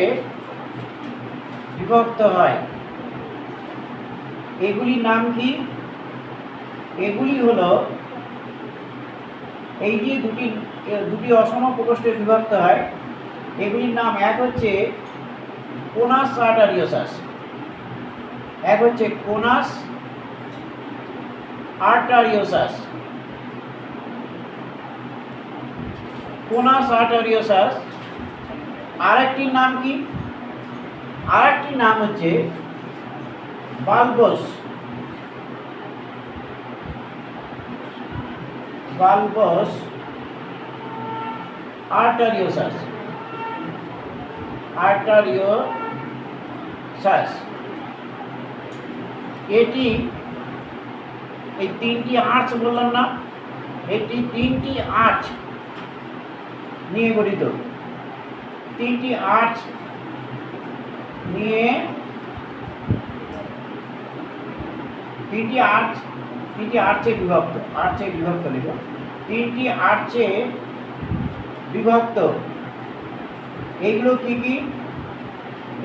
বিভক্ত হয়। এগুলির নাম কি? এগুলি হলো এই যে দুটি অসম প্রকোষ্ঠে বিভক্ত হয়, এগুলির নাম এক হচ্ছে কোনাস আর্টারিওসাস, এক হচ্ছে কোনাস আর্টারিওসাস, কোনাস আর্টারিওসাস। আরেকটির নাম কি? আরেকটির নাম হচ্ছে বালবস, বালবস আর্টারিওসাস, আর্টারিওসাস। এটি এই তিনটি আর্চ বললাম না, এটি তিনটি আর্চ নিয়ে গঠিত, তিনটি আর্চ নিয়ে, তিনটি আর্চে বিভক্ত, আর্চে বিভক্ত লিখ, তিনটি আর্চে বিভক্ত। এগুলো কি কি?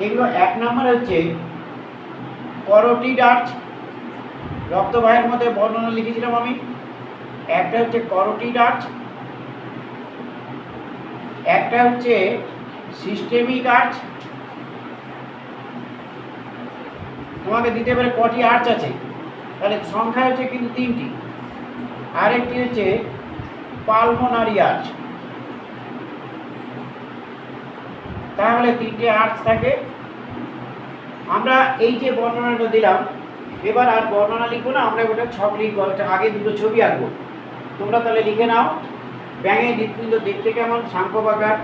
এগুলো এক নম্বর হচ্ছে করোটিড আর্চ, রক্তবাহের মধ্যে বর্ণনা লিখেছিলাম আমি। একটা হচ্ছে করোটিড আর্চ, একটা হচ্ছে সিস্টেমিক আর্চ। তোমাকে দিতে পারে কটি আর্চ আছে, তাহলে সংখ্যা হচ্ছে কিন্তু তিনটি। আরেকটি হচ্ছে পালমোনারি আর্চ। তাহলে তিনটে আর্চ থাকে। আমরা এই যে বর্ণনাটা দিলাম, এবার আর বর্ণনা লিখবো না, আমরা ওটা ছক লিখবো, আগে দুটো ছবি আঁকবো। তোমরা তাহলে লিখে নাও। ব্যাঙের হৃৎপিণ্ড দেখতে কেমন? শঙ্খবাকার।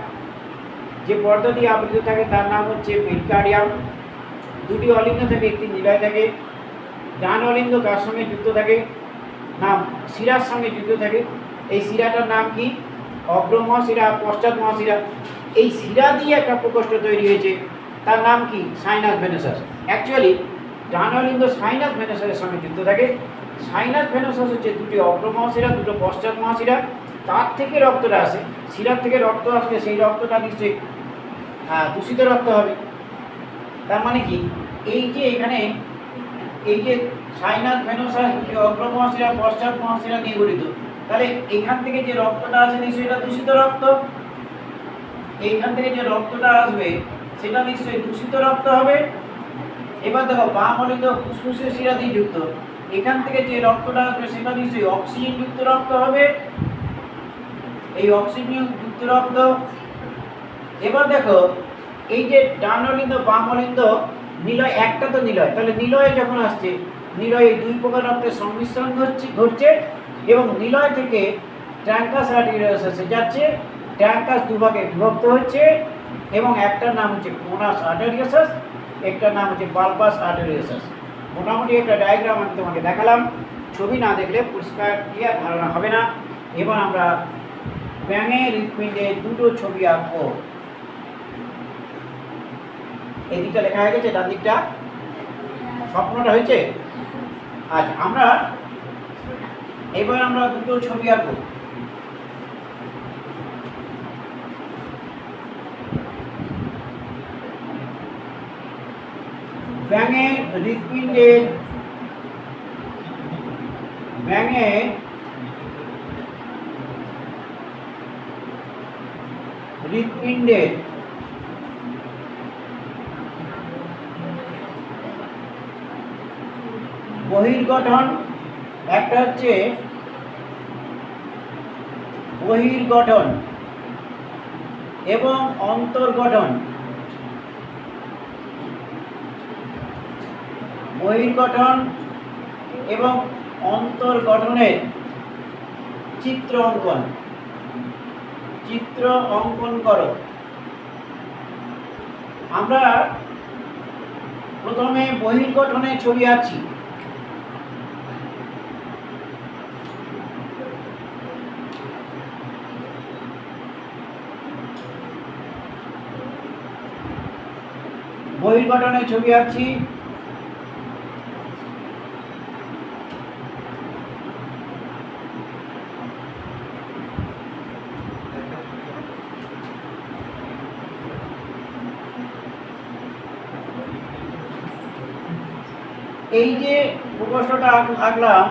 যে পর্দা দিয়ে আবৃত থাকে তার নাম হচ্ছে পেরিকার্ডিয়াম। দুটি অলিন্দ থাকে, একটি নিলয় থাকে। ডান অলিন্দ কার সঙ্গে যুক্ত থাকে? নাম শিরার সঙ্গে যুক্ত থাকে। এই শিরাটার নাম কি? অগ্র মহাশিরা, পশ্চাৎ মহাশিরা। এই শিরা দিয়ে একটা প্রকোষ্ঠ তৈরি হয়েছে, তার নাম কি? সাইনাস ভেনাসাস। অ্যাকচুয়ালি ডান অলিন্দ সাইনাস ভেনাসাসের সঙ্গে যুক্ত থাকে। সাইনাস ভেনাসাস হচ্ছে দুটি অগ্র মহাশিরা, দুটো পশ্চাৎ মহাশিরা, তার থেকে রক্তটা আসে। শিরার থেকে রক্ত আসলে সেই রক্তটা নিশ্চয়ই দূষিত রক্ত হবে। তার মানে কি? এই যে এখানে এই যে সাইনাস ভেনাসাস অগ্র মহাশিরা পশ্চাৎ মহাশিরা নিয়ে গঠিত, তাহলে এখান থেকে যে রক্তটা আসে নিশ্চয়ই এটা দূষিত রক্ত। এইখান থেকে যে রক্তটা আসবে সেটা নিশ্চয়ই দূষিত রক্ত হবে। এবার দেখো বাম অলিন্দ ফুসফুসের শিরা দিয়ে যুক্ত, এখান থেকে যে রক্তটা আসবে সেটা নিশ্চয়ই অক্সিজেন যুক্ত রক্ত হবে। এই অক্সিজেন যুক্ত রক্ত। এবার দেখো এই যে ডান অলিন্দ বাম অলিন্দ নিলয়, একটা তো নিলয়, তাহলে নিলয়ে যখন আসছে, নিলয়ে দুই প্রকার রক্তের সংমিশ্রণ ঘটছে এবং নিলয় থেকে ট্রাঙ্কাস আর্টেরিয়াসে যাচ্ছে। ট্রাঙ্কাস দুভাগে বিভক্ত হচ্ছে এবং একটার নাম হচ্ছে কোনাস আর্টেরিয়াসাস, একটার নাম হচ্ছে বালবাস আর্টেরিয়াসাস। মোটামুটি একটা ডায়াগ্রাম আমি তোমাকে দেখালাম, ছবি না দেখলে পরিষ্কার ক্লিয়ার ধারণা হবে না। এবার আমরা ব্যাঙের হৃৎপিণ্ডে দুটো ছবি আঁকবো। এই দিকটা লেখা হয়ে গেছে, ডান দিকটা স্বপ্নটা হয়েছে। আচ্ছা, এবার আমরা দুটো ছবি আঁকবো। ব্যাঙের হৃৎপিণ্ডের বহির্গঠন, একটা হচ্ছে বহির্গঠন এবং অন্তর্গঠন। বহির্গঠন এবং অন্তর্গঠনের চিত্র অঙ্কন করো। আমরা প্রথমে বহির্গঠনের ছবি আঁকছি। বহির্গঠনের ছবি আঁকছি। এই যে প্রকোষ্ঠটা আঁকলাম,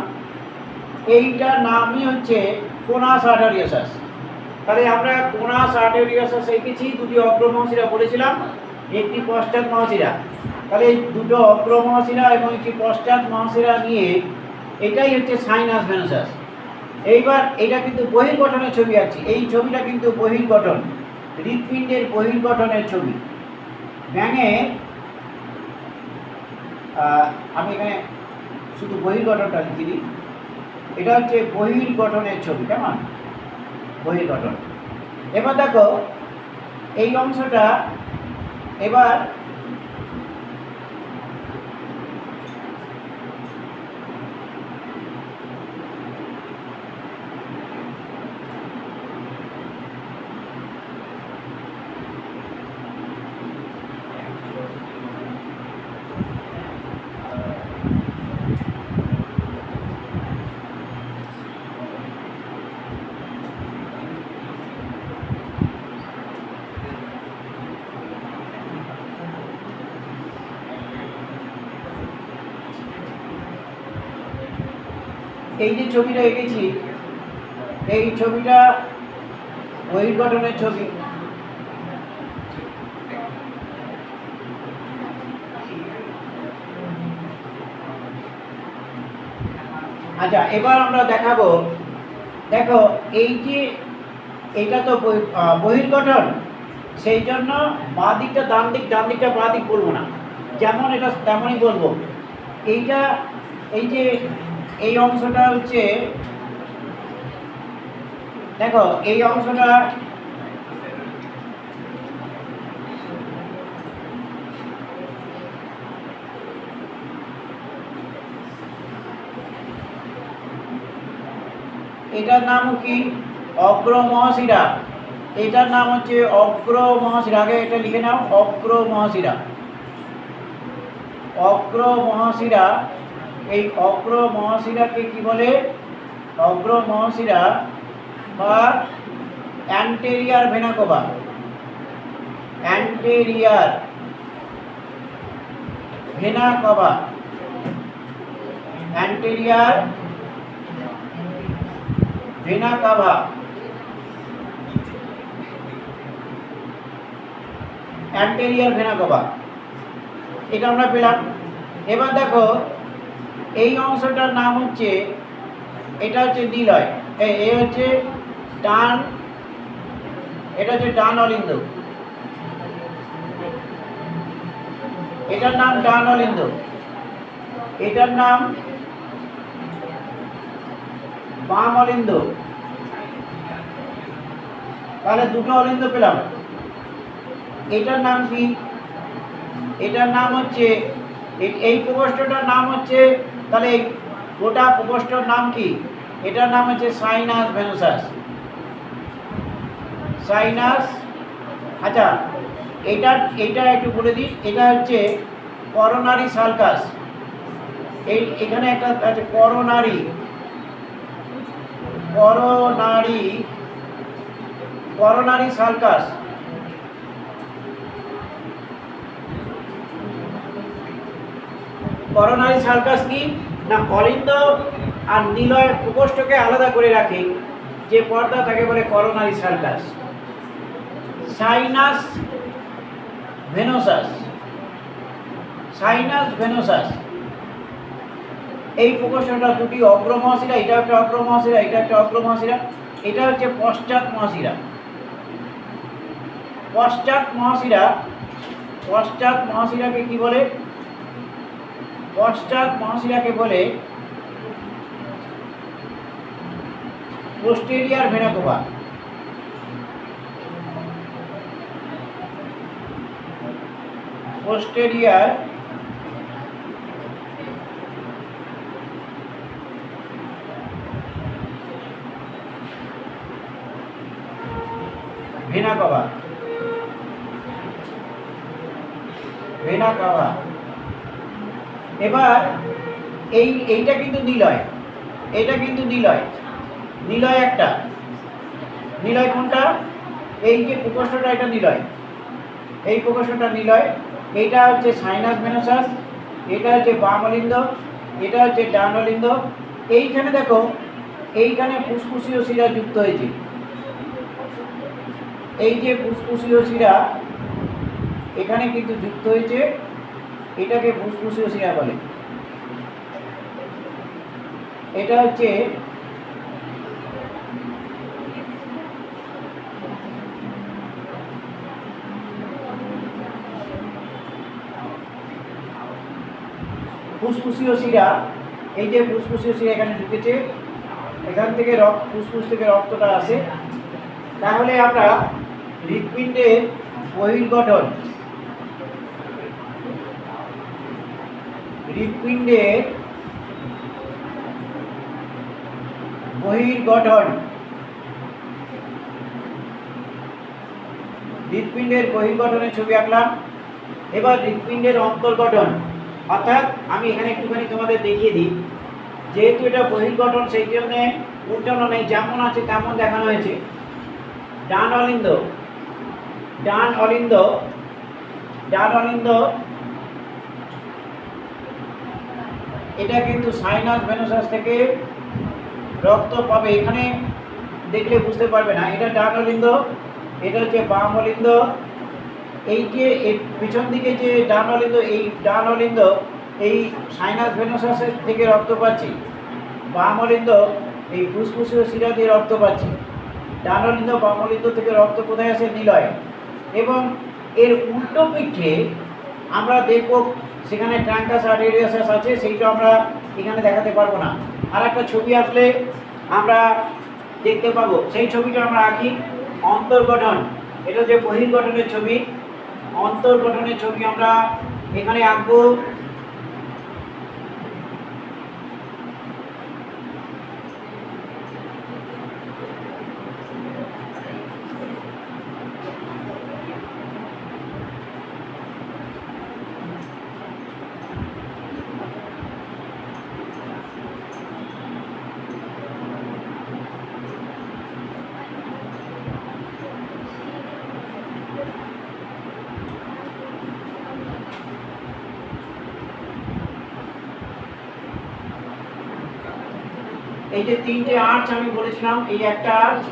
এইটার নামই হচ্ছে কোনাস আর্টেরিয়াসাস। তাহলে আমরা কোনাস আর্টেরিয়াসাস এঁকেছি, দুটি অগ্রমহাশিরা বলেছিলাম, একটি পশ্চাৎ মহাশিরা। তাহলে এই দুটো অগ্রমহাশিরা এবং একটি পশ্চাৎ মহাশিরা নিয়ে এটাই হচ্ছে সাইনাস ভেনাসাস। এইবার এটা কিন্তু বহির্গঠনের ছবি আছে, এই ছবিটা কিন্তু বহির্গঠন, হৃৎপিণ্ডের বহির্গঠনের ছবি। ব্যাঙে আমি এখানে শুধু বহির্গঠনটা লিখে দিই। এটা হচ্ছে বহির্গঠনের ছবি, কেমন বহির্গঠন। এবার দেখো এই অংশটা, এবার এই যে ছবিটা এঁকেছি, এই ছবিটা বহির্গঠনের ছবি। আচ্ছা, এবার আমরা দেখাবো, দেখো এই যে এটা তো বহির্গঠন, সেই জন্য বাঁ দিকটা ডান দিক, ডান দিকটা বাঁ দিক বলবো না, যেমন এটা তেমনই বলবো। এইটা এই যে এই অংশটা হচ্ছে, দেখো এই অংশটা এটার নাম কি অগ্রমহাশিরা, এটার নাম হচ্ছে অগ্রমহাশিরা। আগে এটা লিখে নাও, অগ্রমহাশিরা। অগ্রমহাশিরা, এই অগ্রমহাশিরাকে কি বলে? অগ্রমহাশিরা বা anterior vena CAVA. Anterior vena CAVA, anterior vena CAVA, anterior vena CAVA, এটা আমরা পেলাম। এবার দেখো এই অংশটার নাম হচ্ছে, এটা হচ্ছে নিলয়, এ হচ্ছে ডান, এটা হচ্ছে ডান অলিন্দ, এটার নাম ডান অলিন্দ, এটার নাম বাম অলিন্দ। তাহলে দুটো অলিন্দ পেলাম। এটার নাম কি? এটার নাম হচ্ছে, এই প্রকোষ্ঠটার নাম হচ্ছে, তাহলে গোটা প্রকোষ্ঠটার নাম কি? এটার নাম হচ্ছে সাইনাস ভেনাসাস, সাইনাস। আচ্ছা, এটা একটু বলে দিই, এটা হচ্ছে করোনারি সালকাস। এখানে একটা আছে coronary, coronary, coronary sulcus. Coronary sulcus কি না, অলিন্দ আর নিলয় প্রকোষ্ঠকে আলাদা করে রাখে যে পর্দা, তাকে বলে coronary sulcus. Sinus venosus, sinus venosus, এই প্রকোষ্ঠটা দুটি অগ্রমহাশিরা, এটা একটা অগ্রমহাশিরা, এটা একটা অগ্রমহাশিরা, এটা হচ্ছে পশ্চাৎ মহাশিরা। পশ্চাৎ মহাশিরা, পশ্চাৎ মহাশিরাকে কি বলে? পশ্চাৎ মহাশিরাকে বলে posterior vena CAVA. Posterior vena CAVA. Vena CAVA. এবার এইটা কিন্তু নিলয়, এটা কিন্তু নিলয়, নিলয় একটা, নিলয় কোনটা? এই যে প্রকোষ্ঠটা, এটা নিলয়, এই প্রকোষ্ঠটা নিলয়। এইটা হচ্ছে সাইনাস ভেনাসাস, এটা হচ্ছে বাম অলিন্দ, এটা হচ্ছে ডান অলিন্দ। এইখানে দেখো, এইখানে ফুসফুসীয় শিরা যুক্ত হয়েছে, এই যে ফুসফুসীয় শিরা এখানে কিন্তু যুক্ত হয়েছে, এটাকে ফুসফুসীয় শিরা বলে। এটা হচ্ছে ফুসফুসীয় শিরা, এই যে ফুসফুসীয় শিরা এখানে ঢুকেছে, এখান থেকে ফুসফুস থেকে রক্তটা আসে। তাহলে আমরা হৃৎপিণ্ডের বহির্গঠন, হৃৎপিণ্ডের বহির্গঠন, হৃৎপিণ্ডের বহির্গঠনের ছবি আঁকলাম। এবার হৃৎপিণ্ডের অন্তর্গঠন, অর্থাৎ আমি এখানে একটুখানি তোমাদের দেখিয়ে দিই, যেহেতু এটা বহির্গঠন সেই জন্যে উল্টানো নেই, যেমন আছে তেমন দেখানো হয়েছে। ডান অলিন্দ, ডান অলিন্দ, ডান অলিন্দ, এটা কিন্তু সাইনাস ভেনাসাস থেকে রক্ত পাবে, এখানে দেখলে বুঝতে পারবে না। এটা ডান অলিন্দ, এটা হচ্ছে বাম অলিন্দ। এই যে পিছন দিকে যে ডান অলিন্দ, এই ডান অলিন্দ এই সাইনাস ভেনাসাসের থেকে রক্ত পাচ্ছে, বাম অলিন্দ এই ফুসফুসীয় শিরা দিয়ে রক্ত পাচ্ছে। ডান অলিন্দ বাম অলিন্দ থেকে রক্ত কোথায় আসে? নিলয়। এবং এর উল্টো পিঠে আমরা দেখব সেখানে ট্রাঙ্কাস আর্টেরিয়াসাস আছে, সেইটা আমরা এখানে দেখাতে পারবো না। আর একটা ছবি আসলে আমরা দেখতে পাবো, সেই ছবিটা আমরা আঁকি। অন্তর্গঠন, এটা যে বহির্গঠনের ছবি, অন্তর্গঠনের ছবি আমরা এখানে আঁকবো। এই যে তিনটে আর্চ আমি বলেছিলাম, এই একটা আর্চ,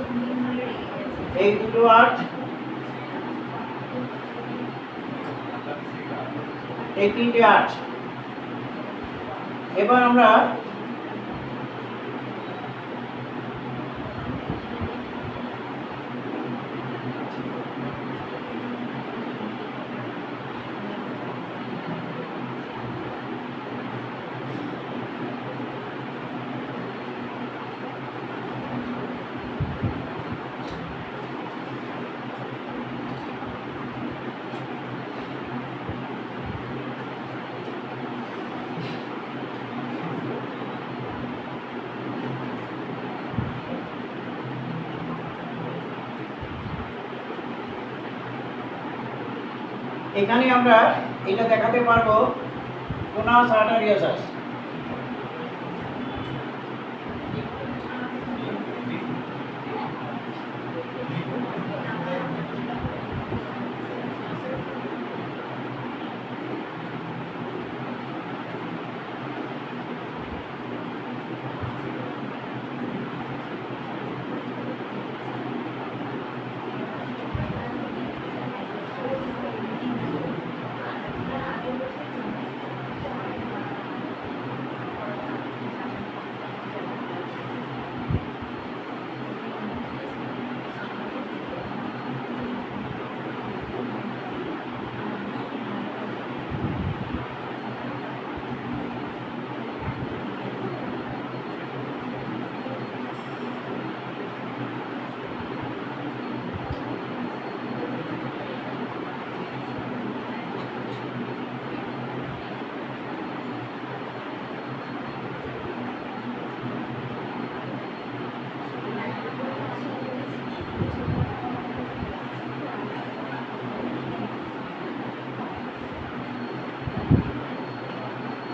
এই দুটো আর্চ, এই তিনটে আর্চ। এবার আমরা এখানে আমরা এটা দেখাতে পারবো কোনাস আর্টেরিয়াসাস।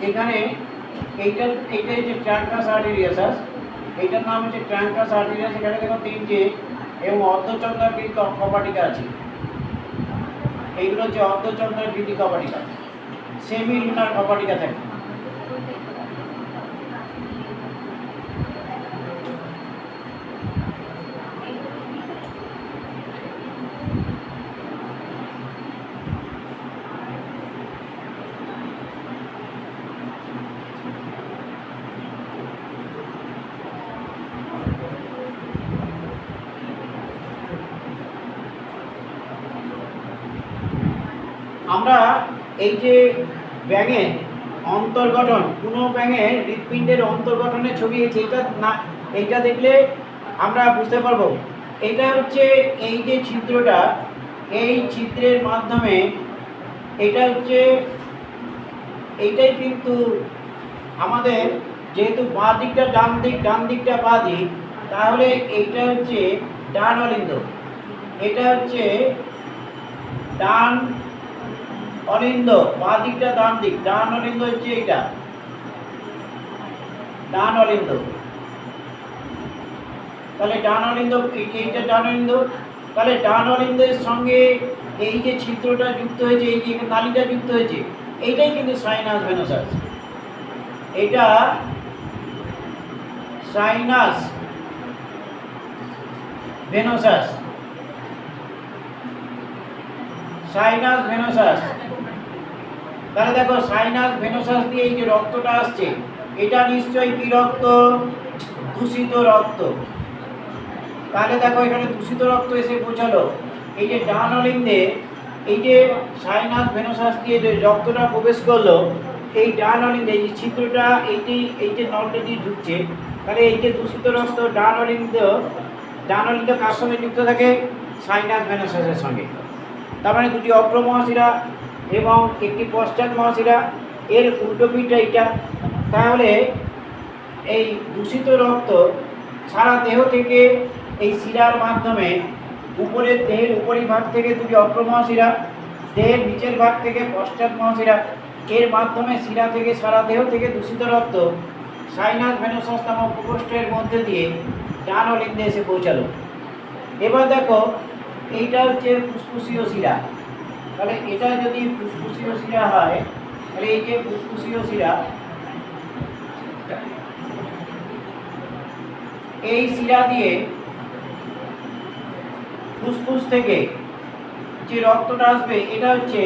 এখানে এইটা হচ্ছে ট্রাঙ্কাস আর্টেরিয়াসাস, এইটার নাম হচ্ছে ট্রাঙ্কাস আর্টেরিয়াস। এখানে দেখো তিনটে এবং অর্ধচন্দ্রাকৃতি কপাটিকা আছে। এইগুলো হচ্ছে অর্ধচন্দ্রাকৃতি কপাটিকা, সেমি লুনার কপাটিকা থাকে। আমরা এই যে ব্যাঙের অন্তর্গঠন, কোনো ব্যাঙের হৃৎপিণ্ডের অন্তর্গঠনের ছবি আছে, এটা না, এইটা দেখলে আমরা বুঝতে পারবো। এটা হচ্ছে এই যে ছিদ্রটা, এই ছিদ্রের মাধ্যমে এটা হচ্ছে, এইটাই কিন্তু আমাদের, যেহেতু বাঁ দিকটা ডান দিক, ডান দিকটা বাঁ দিক, তাহলে এইটা হচ্ছে ডান অলিন্দ, এটা হচ্ছে ডান অলিন্দ, বাঁ দিকটা ডান দিক, ডান অলিন্দ হচ্ছে এইটা ডান অলিন্দ। তাহলে ডান অলিন্দ, এইটা ডান অলিন্দ। তাহলে ডান অলিন্দের সঙ্গে এই যে ছিদ্রটা যুক্ত হয়েছে, এই যে নালীটা যুক্ত হয়েছে, এইটাই কিন্তু সাইনাস ভেনোসাস। এটা সাইনাস ভেনোসাস, সাইনাস ভেনোসাস। তাহলে দেখো সাইনাস ভেনোসাস দিয়ে এই যে রক্তটা আসছে, এটা নিশ্চয়ই কি রক্ত? দূষিত রক্ত। তাহলে দেখো এখানে দূষিত রক্ত এসে পৌঁছালো। এই যে ডান অলিন্দে এই যে সাইনাস ভেনোসাস দিয়ে যে রক্তটা প্রবেশ করলো, এই ডান অলিন্দে এই ছিদ্রটা, এই যে নলটা দিয়ে ঢুকছে, তাহলে এই যে দূষিত রক্ত ডান অলিন্দ কার সঙ্গে যুক্ত থাকে? সাইনাস ভেনোসাসের সঙ্গে। তার মানে দুটি অগ্র মহাশিরা এবং একটি পশ্চাৎ মহাশিরা, এর উল্টো পিঠটা এইটা। তাহলে এই দূষিত রক্ত সারা দেহ থেকে এই শিরার মাধ্যমে উপরের দেহের উপরিভাগ থেকে দুটি অগ্র মহাশিরা, দেহের নিচের ভাগ থেকে পশ্চাৎ মহাশিরা, এর মাধ্যমে শিরা থেকে সারা দেহ থেকে দূষিত রক্ত সাইনাস ভেনোসাস নামক প্রকোষ্ঠের মধ্যে দিয়ে ডান অলিন্দে এসে পৌঁছালো। এবার দেখো এইটা হচ্ছে ফুসফুসীয় শিরা। তাহলে এটা যদি ফুসফুসীয় শিরা হয়, তাহলে এই যে ফুসফুসীয় শিরা, এই শিরা দিয়ে ফুসফুস থেকে যে রক্তটা আসবে, এটা হচ্ছে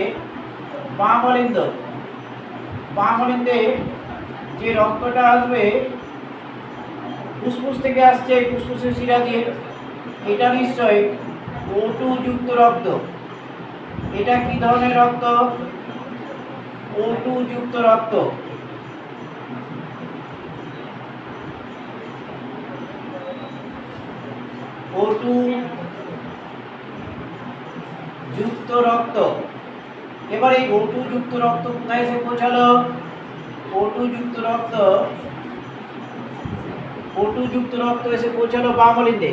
বাম অলিন্দ। বাম অলিন্দে যে রক্তটা আসবে ফুসফুস থেকে আসছে, ফুসফুসের শিরা দিয়ে, এটা নিশ্চয় O2 যুক্ত রক্ত। এটা কি ধরনের রক্ত? O2 যুক্ত রক্ত। O2 যুক্ত রক্ত। এবার এই O2 যুক্ত রক্ত কোথায় এসে পৌঁছালো? O2 যুক্ত রক্ত এসে পৌঁছালো বাম অলিন্দে।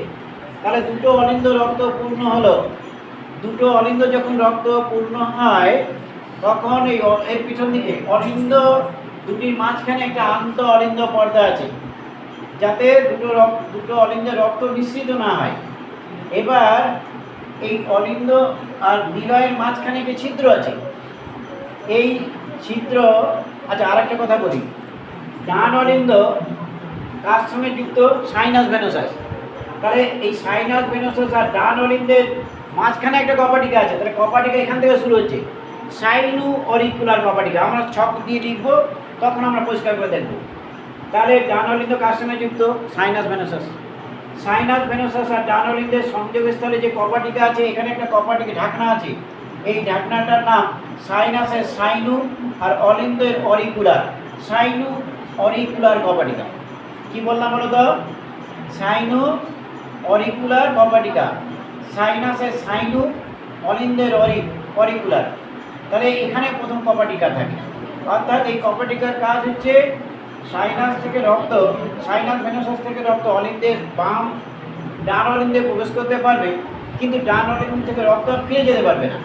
তাহলে দুটো অলিন্দ রক্ত পূর্ণ হলো। দুটো অলিন্দ যখন রক্ত পূর্ণ হয়, তখন এই এর পিছন দিকে অলিন্দ দুটির মাঝখানে একটা আন্ত অলিন্দ পর্দা আছে, যাতে দুটো অলিন্দের রক্ত মিশ্রিত না হয়। এবার এই অলিন্দ আর নিলয়ের মাঝখানে একটা ছিদ্র আছে, এই ছিদ্র, আচ্ছা আর একটা কথা বলি, ডান অলিন্দ কার সঙ্গে যুক্ত? Sinus venosus. তাহলে এই সাইনাস ভেনোসাস আর ডান অলিন্দের মাঝখানে একটা কপাটিকা আছে। তাহলে কপাটিকা এখান থেকে শুরু হচ্ছে, সাইনু অরিকুলার কপাটিকা। আমরা ছক দিয়ে লিখবো, তখন আমরা পরিষ্কার করে দেখবো। তাহলে ডান অলিন্দ কার সঙ্গে যুক্ত? Sinus venosus. সাইনাস ভেনোসাস আর ডান অলিন্দের সংযোগস্থলে যে কপাটিকা আছে, এখানে একটা কপাটিকা ঢাকনা আছে। এই ঢাকনাটার নাম সাইনাসের সাইনু আর অলিন্দের অরিকুলার, সাইনু অরিকুলার কপাটিকা। কি বললাম বলো তো? সাইনু অরিকুলার কপাটিকা, সাইনাসের সাইনু, অলিন্দের অরিকুলার। তাহলে এখানে প্রথম কপাটিকা থাকে। অর্থাৎ এই কপাটিকার কাজ হচ্ছে সাইনাস থেকে রক্ত, সাইনাস ভেনোসাস থেকে রক্ত অলিন্দের ডান অলিন্দে প্রবেশ করতে পারবে, কিন্তু ডান অলিন্দ থেকে রক্ত ফিরে যেতে পারবে না।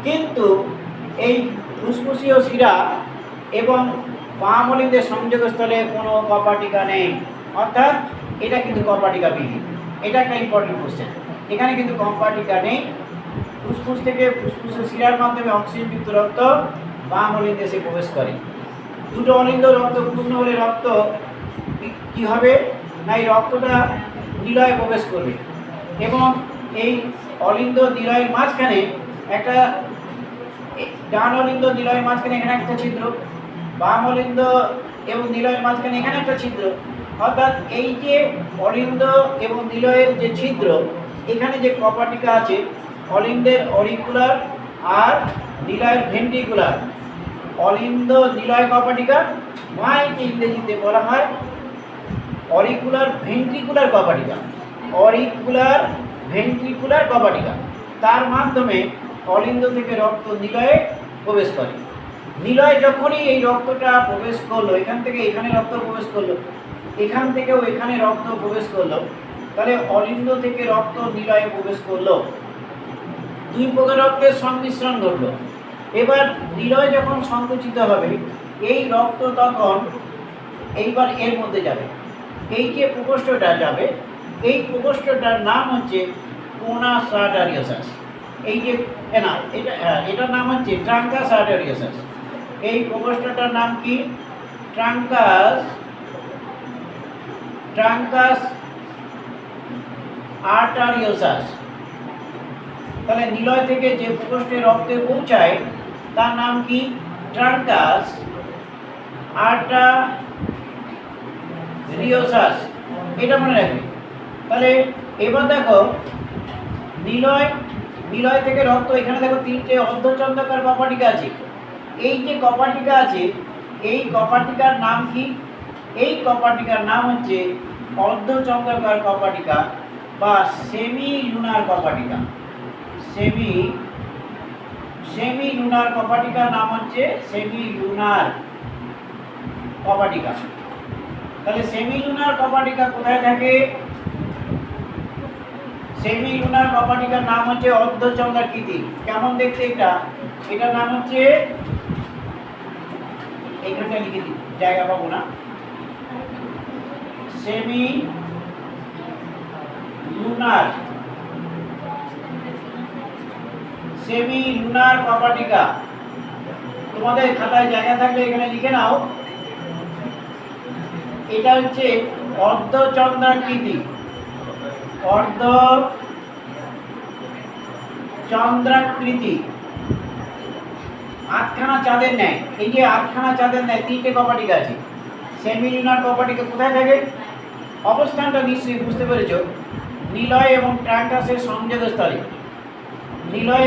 কিন্তু এই ফুসফুসীয় শিরা এবং বাম অলিন্দের সংযোগস্থলে কোনো কপাটিকা নেই, অর্থাৎ এটা কিন্তু কপাটিকা বিহীন। এটা একটা ইম্পর্টেন্ট কোশ্চেন। এখানে কিন্তু কপাটিকা নেই। ফুসফুস থেকে ফুসফুসের শিরার মাধ্যমে অক্সিজেনযুক্ত রক্ত বাম অলিন্দে এসে প্রবেশ করে। দুটো অলিন্দ রক্ত পূর্ণ হলে রক্ত কি হবে না, এই রক্তটা নিলয়ে প্রবেশ করবে এবং এই অলিন্দ নিলয়ের মাঝখানে একটা, ডান অলিন্দ নিলয়ের মাঝখানে এখানে একটা ছিদ্র, বাম অলিন্দ এবং নিলয়ের মাঝখানে এখানে একটা ছিদ্র, অর্থাৎ এই যে অলিন্দ এবং নিলয়ের যে ছিদ্র, এখানে যে কপাটিকা আছে অলিন্দের অরিকুলার আর নিলয়ের ভেন্ট্রিকুলার, অলিন্দ নিলয় কপাটিকা বা ইংরেজিতে বলা হয় অরিকুলার ভেন্ট্রিকুলার কপাটিকা, অরিকুলার ভেন্ট্রিকুলার কপাটিকা, তার মাধ্যমে অলিন্দ থেকে রক্ত নিলয়ে প্রবেশ করে। নিলয় যখনই এই রক্তটা প্রবেশ করলো, এখান থেকে এখানে রক্ত প্রবেশ করলো, এখান থেকেও এখানে রক্ত প্রবেশ করলো, তাহলে অলিন্দ থেকে রক্ত নিলয়ে প্রবেশ করলো, দুই প্রকার রক্তের সংমিশ্রণ ঘটলো। এবার নিলয় যখন সংকুচিত হবে, এই রক্ত তখন এইবার এর মধ্যে যাবে, এই যে প্রকোষ্ঠটা যাবে, এই প্রকোষ্ঠটার নাম হচ্ছে কোনাস আর্টেরিওসাস। এই যে না, এটার নাম হচ্ছে ট্রাঙ্কাস আর্টেরিওসাস। এই প্রকোষ্ঠটার নাম কি? ট্রাঙ্কাস আর্টেরিওসাস। তাহলে নিলয় থেকে যে প্রকোষ্ঠে রক্তে পৌঁছায় তার নাম কি? ট্রাঙ্কাস আর্টেরিওসাস। এটা মনে রাখবে। তাহলে এবার দেখো, নিলয় থেকে রক্ত, এখানে দেখো তিনটে অর্ধচন্দ্রাকার কপাটিকা আছে। এই যে কপাটিকা আছে, এই কপাটিকার নাম কি? এই কপাটিকার নাম হচ্ছে অর্ধচন্দ্রাকার কপাটিকা বা সেমি লুনার কপাটিকা। সেমি লুনার কপাটিকার নাম হচ্ছে সেমি লুনার কপাটিকা। তাহলে সেমি লুনার কপাটিকা কোথায় থাকে? সেমি লুনার কপাটিকার নাম হচ্ছে অর্ধচন্দ্রাকৃতি। কেমন দেখতে এটা? এটার নাম হচ্ছে, এখানটা লিখে দিই, জায়গা পাবো না। সেমি লুনার কপাটিকা। তোমাদের খাতায় জায়গা থাকলে এখানে লিখে নাও। এটা হচ্ছে অর্ধচন্দ্রাকৃতি, অর্ধচন্দ্রাকৃতি, আটখানা চাঁদের ন্যায়। এই যে আটখানা চাঁদের ন্যায় তিনটে কপাটিকা আছে। সেমি লুনার কপাটিকা কোথায় থাকে? অবস্থানটা নিশ্চয়ই বুঝতে পেরেছ, নিলয় এবং ট্রাঙ্কাসের সংযোগস্থলে। নিলয়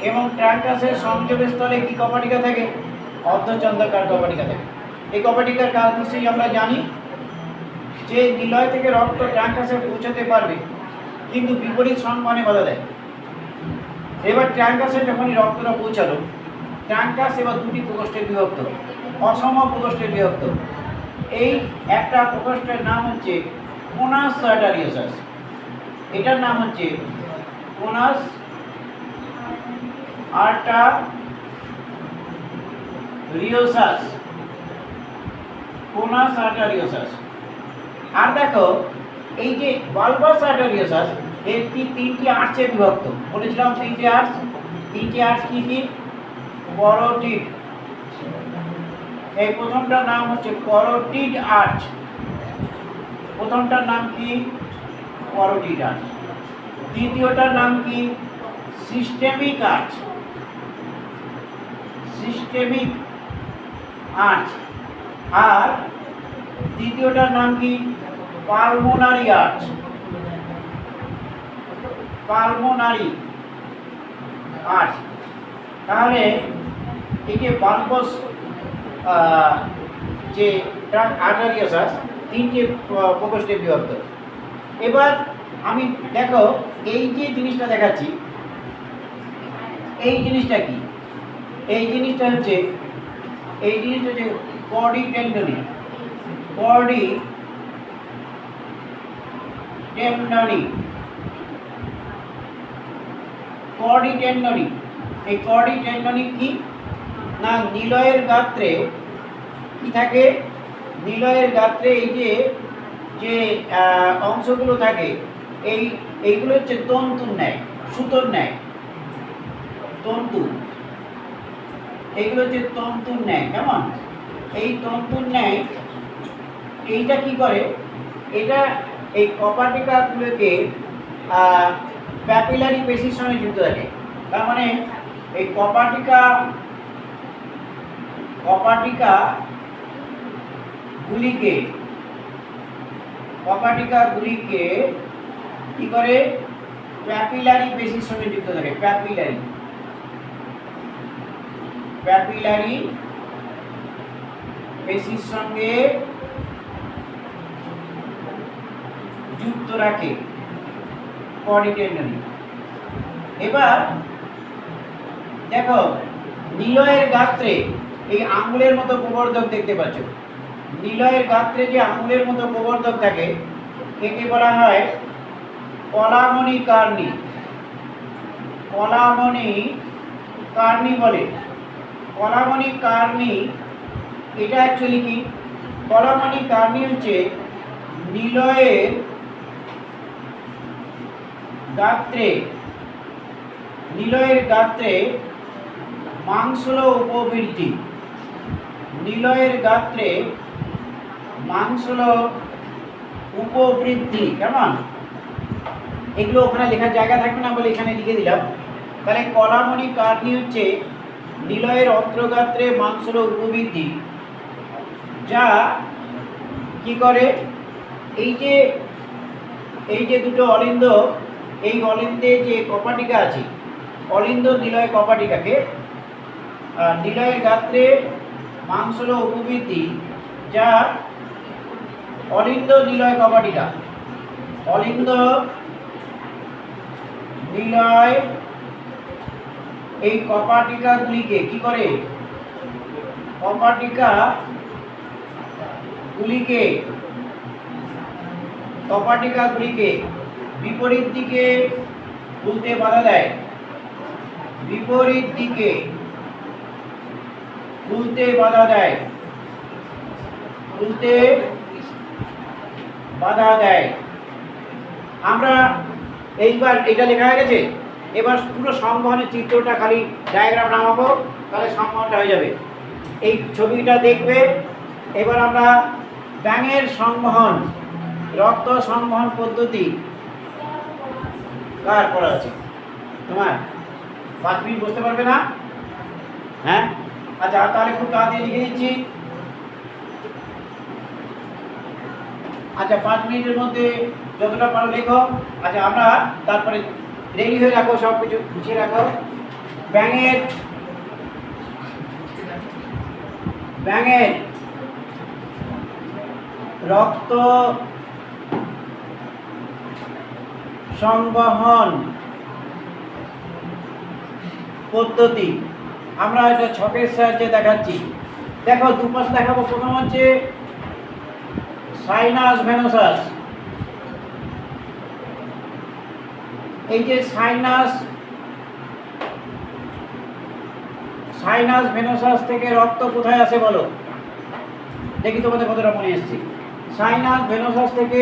এবং ট্রাঙ্কাসের সংযোগস্থলে কি কপাটিকা থাকে? অর্ধচন্দ্রাকার কপাটিকা থাকে। এই কপাটিকার কাজ নিশ্চয়ই আমরা জানি, যে নিলয় থেকে রক্ত ট্রাঙ্কাসে পৌঁছাতে পারবে, কিন্তু বিপরীত সংবহনে বাধা দেয়। এবার ট্রাঙ্কাসে যখনই রক্তটা পৌঁছালো, ট্রাঙ্কাস এবার দুটি প্রকোষ্ঠে বিভক্ত, অসম প্রকোষ্ঠে বিভক্ত। এই একটা প্রকোষ্ঠের নাম হচ্ছে কোনাস আর্টেরিওসাস, এটার নাম হচ্ছে কোনাস আর্টেরিওসাস, কোনাস আর্টেরিওসাস। আর দেখো, এই যে বালবাস আর্টেরিওসাস, এর তিনটি আর্চে বিভক্ত। বলেছিলাম তিনটি আর্চ কি কি? করোটিড। এই প্রথমটার নাম হচ্ছে করোটিড আর্চ, প্রথমটার নাম কি? করোটিড আর্চ। দ্বিতীয়টার নাম কি? Systemic arch, systemic arch. আর তৃতীয়টার নাম কি? Pulmonary arch, pulmonary arch. তাহলে এই যে বালবাস যে আর্টেরিওসাস তিনটে প্রকোষ্ঠে বিভক্ত। এবার আমি দেখো, এই যে জিনিসটা দেখাচ্ছি, এই জিনিসটা কি? এই জিনিসটা হচ্ছে বডি টেন্ডনি, বডি টেন্ডনি, বডি টেন্ডনি। এই বডি টেন্ডনি কি না, নিলয়ের গাত্রে কি থাকে, নিলয়ের গাত্রে এই যে যে অংশগুলো থাকে এইগুলো হচ্ছে তন্তুর ন্যায়, সুতোর ন্যায়, তন্তু, এইগুলো হচ্ছে তন্তুর ন্যায়। কেমন? এই তন্তুর ন্যায় এইটা কি করে, এটা এই কপাটিকাগুলোকে প্যাপিলারি পেশির সঙ্গে যুক্ত থাকে। তার মানে এই কপাটিকা গুলিকে কি করে, প্যাপিলারি পেশির সঙ্গে যুক্ত থাকে। প্যাপিলারি পেশির সঙ্গে যুক্ত রাখে কর্ডিটেন্ডনি। এবার দেখো, নিলয়ের গাত্রে এই আঙুলের মতো প্রবর্ধক দেখতে পাচ্ছ। নিলয়ের গাত্রে যে আঙুলের মতো প্রবর্ধক থাকে একে বলা হয় কলামণি কার্নি। বলে। কলামণি কার্নি এটা অ্যাকচুয়ালি কি, কলামণি কার্নি হচ্ছে নিলয়ের গাত্রে মাংসল উপবৃদ্ধি। কেমন? এগুলো ওখানে লেখার জায়গা থাকবে না বলে এখানে লিখে দিলাম। তাহলে কলামণি কার্নি হচ্ছে নিলয়ের অন্ত্রগাত্রে মাংসল উপবৃদ্ধি, যা কি করে, এই যে দুটো অলিন্দ, এই অলিন্দে যে কপাটিকা আছে, অলিন্দ নিলয় কপাটিকাকে নিলয়ের গাত্রে মাংসল উপবৃদ্ধি, যা অলিন্দ নিলয় কপাটিকা, অলিন্দ নিলয় এই কপাটিকাগুলিকে কি করে, কপাটিকাগুলিকে বিপরীত দিকে খুলতে বাধা দেয়। খুলতে বাধা দেয়। আমরা এইবার এটা লেখা হয়ে গেছে, এবার পুরো সংবহনের চিত্রটা খালি ডায়াগ্রাম নামাবো, তাহলে সংবহনটা হয়ে যাবে। এই ছবিটা দেখবে। এবার আমরা ব্যাঙের সংবহন, রক্ত সংবহন পদ্ধতি কার করা আছে? তোমার 5 মিনিট বসতে পারবে না? হ্যাঁ, আচ্ছা, তাহলে খুব তাড়াতাড়ি লিখে দিচ্ছি। আচ্ছা, 5 মিনিটের মধ্যে যতটা পারো লেখো। আচ্ছা, আমরা তারপরে রেডি হয়ে রাখো, সব কিছু গুছিয়ে রাখো। ব্যাঙের রক্ত সংবহন পদ্ধতি আমরা এটা ছকের সাহায্যে দেখাচ্ছি। দেখো, দুপাশ দেখাবো। প্রথম হচ্ছে সাইনাস ভেনোসাস। এই যে সাইনাস ভেনোসাস থেকে রক্ত কোথায় আসে বলো দেখি, তোমাদের কতটা মনে আসছে। সাইনাস ভেনোসাস থেকে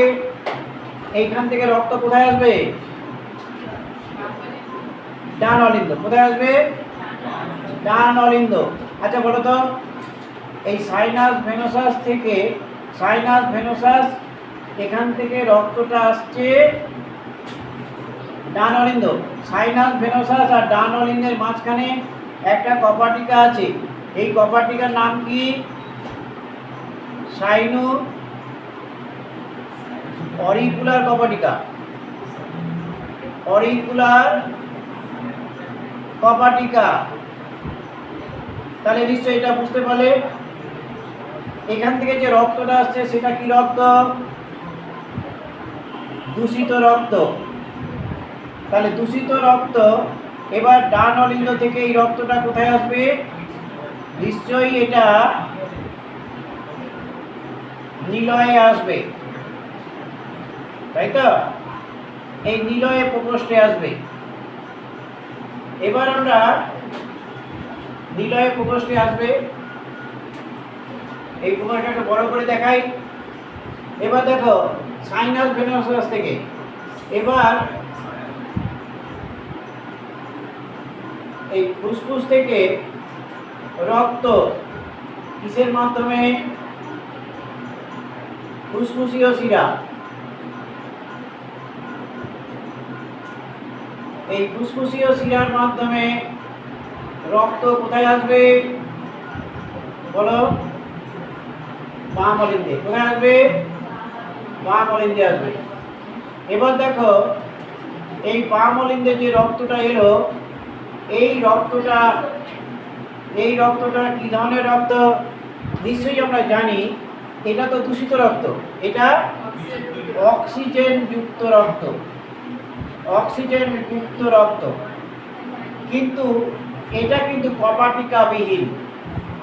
এইখান থেকে রক্ত কোথায় আসবে? ডান অলিন্দ। কোথায় আসবে? ডান অলিন্দ। আচ্ছা, বলো তো, এই সাইনাস ভেনোসাস এখান থেকে রক্তটা আসছে ডান অলিন্দ। সাইনাস ভেনোসাস আর ডান অলিন্দের মাঝখানে একটা কপাটিকা আছে। এই কপাটিকার নাম কি? সাইনো অরিকুলার কপাটিকা। তাহলে নিশ্চয়ই এটা বুঝতে পারলে। এখান থেকে যে রক্তটা আসছে সেটা কি রক্ত? দূষিত রক্ত। তাহলে দূষিত রক্ত এবার ডান অলিন্দ থেকে এই রক্তটা কোথায় আসবে? নিশ্চয়ই এটা নিলয়ে আসবে, তাই তো? এই নিলয়ে প্রকোষ্ঠে আসবে। এবার আমরা নিলয়ে প্রকোষ্ঠে আসবে। এই প্রমাণটা একটু বড় করে দেখাই। এবার দেখো সাইনাস ভেনাস থেকে এবার এই ফুসফুস থেকে রক্ত কিসের মাধ্যমে? ফুসফুসীয় শিরা। এই ফুসফুসীয় শিরার মাধ্যমে রক্ত কোথায় আসবে বলো? বাম অলিন্দে। কোথায় আসবে? বাম অলিন্দে আসবে। এবার দেখো এই বাম অলিন্দে যে রক্তটা এলো, এই রক্তটা কি ধরনের রক্ত? নিশ্চয়ই আমরা জানি এটা তো দূষিত রক্ত, এটা অক্সিজেন যুক্ত রক্ত, অক্সিজেন যুক্ত রক্ত। কিন্তু এটা কিন্তু কপাটিকা বিহীন।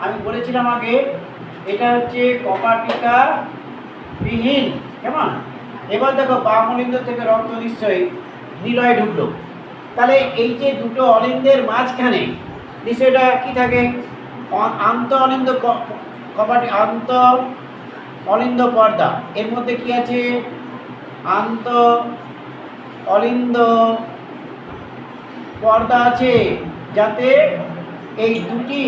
আমি বলেছিলাম আগে এটা হচ্ছে কপাটিকা বিহীন। কেমন? এবার দেখো বাম অলিন্দ থেকে রক্ত নিশ্চয়ই নিলয়ে ঢুকলো। তাহলে এই যে দুটো অলিন্দের মাঝখানে নিশ্চয়ই এটা কি থাকে? আন্ত অলিন্দ কপাটি আন্ত অলিন্দ পর্দা। এর মধ্যে কি আছে? আন্ত অলিন্দ পর্দা আছে, যাতে এই দুটি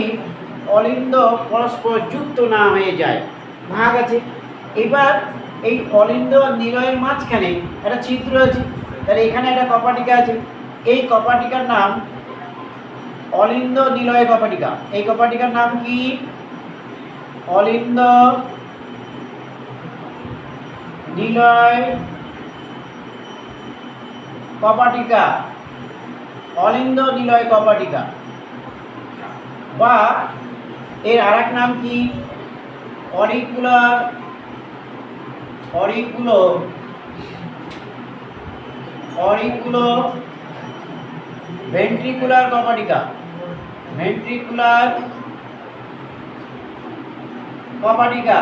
অলিন্দ পরস্পর যুক্ত না হয়ে যায়, ভাগ আছে। এবার এই অলিন্দ আর নিলয়ের মাঝখানে একটা ছিদ্র আছে, তাহলে এখানে একটা কপাটিকা আছে। এই কপাটিকার নাম অলিন্দ নিলয় কপাটিকা। এই কপাটিকার নাম কি? অলিন্দ নিলয় কপাটিকা, অলিন্দ নিলয় কপাটিকা। বা এর আরেক নাম কি? অরিকুলো ভেন্ট্রিকুলার কপাটিকা, ভেন্ট্রিকুলার কপাটিকা।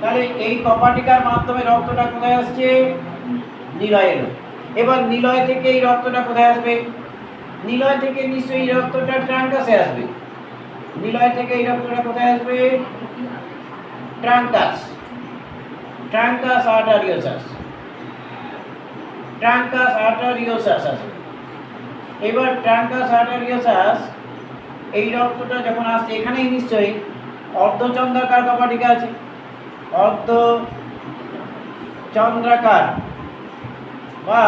তাহলে এই কপাটিকার মাধ্যমে রক্তটা কোথায় আসছে? নিলয়ে এলো। এবার নিলয় থেকে এই রক্তটা কোথায় আসবে? নিলয় থেকে নিশ্চয়ই এই রক্তটা ট্রাঙ্কাসে আসবে। নিলয় থেকে এই রক্তটা কোথায় আসবে? ট্রাঙ্কাস, ট্রাঙ্কাস আর্টারিওসাস, ট্রাঙ্কাস আর্টারিওসাস আছে। এবার ট্রাঙ্কাস আর্টারিওসাস এই রক্তটা যখন আসছে, এখানেই নিশ্চয়ই অর্ধচন্দ্রাকার কপাটিকা আছে, অর্ধচন্দ্রাকার বা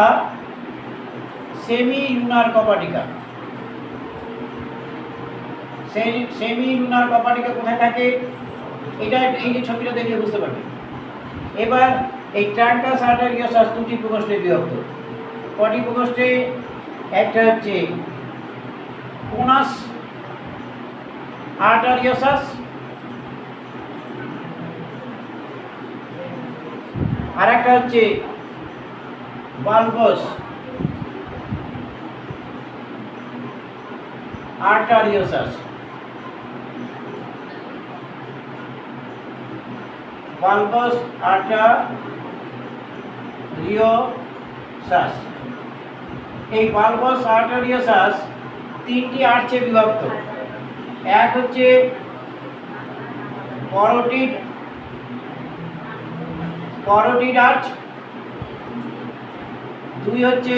সেমি লুনার কপাটিকা। সেমি লুনার কপাটিকা কোথায় থাকে? এটা এই যে ছবিটা দেখলে বুঝতে পারবে। এবার এই ট্রাঙ্কাস আর্টারিওসাস দুটি প্রকোষ্ঠে বিভক্ত। কটি প্রকোষ্ঠে? একটা হচ্ছে কোনাস আর্টারিওসাস, আর একটা হচ্ছে বালবাস আর্টারিওসাস। বালবাস আর্টারিওসাস। এই বালবাস আর্টারিওসাস তিনটি আর্চে বিভক্ত। এক হচ্ছে করোটিড আর্চ, দুই হচ্ছে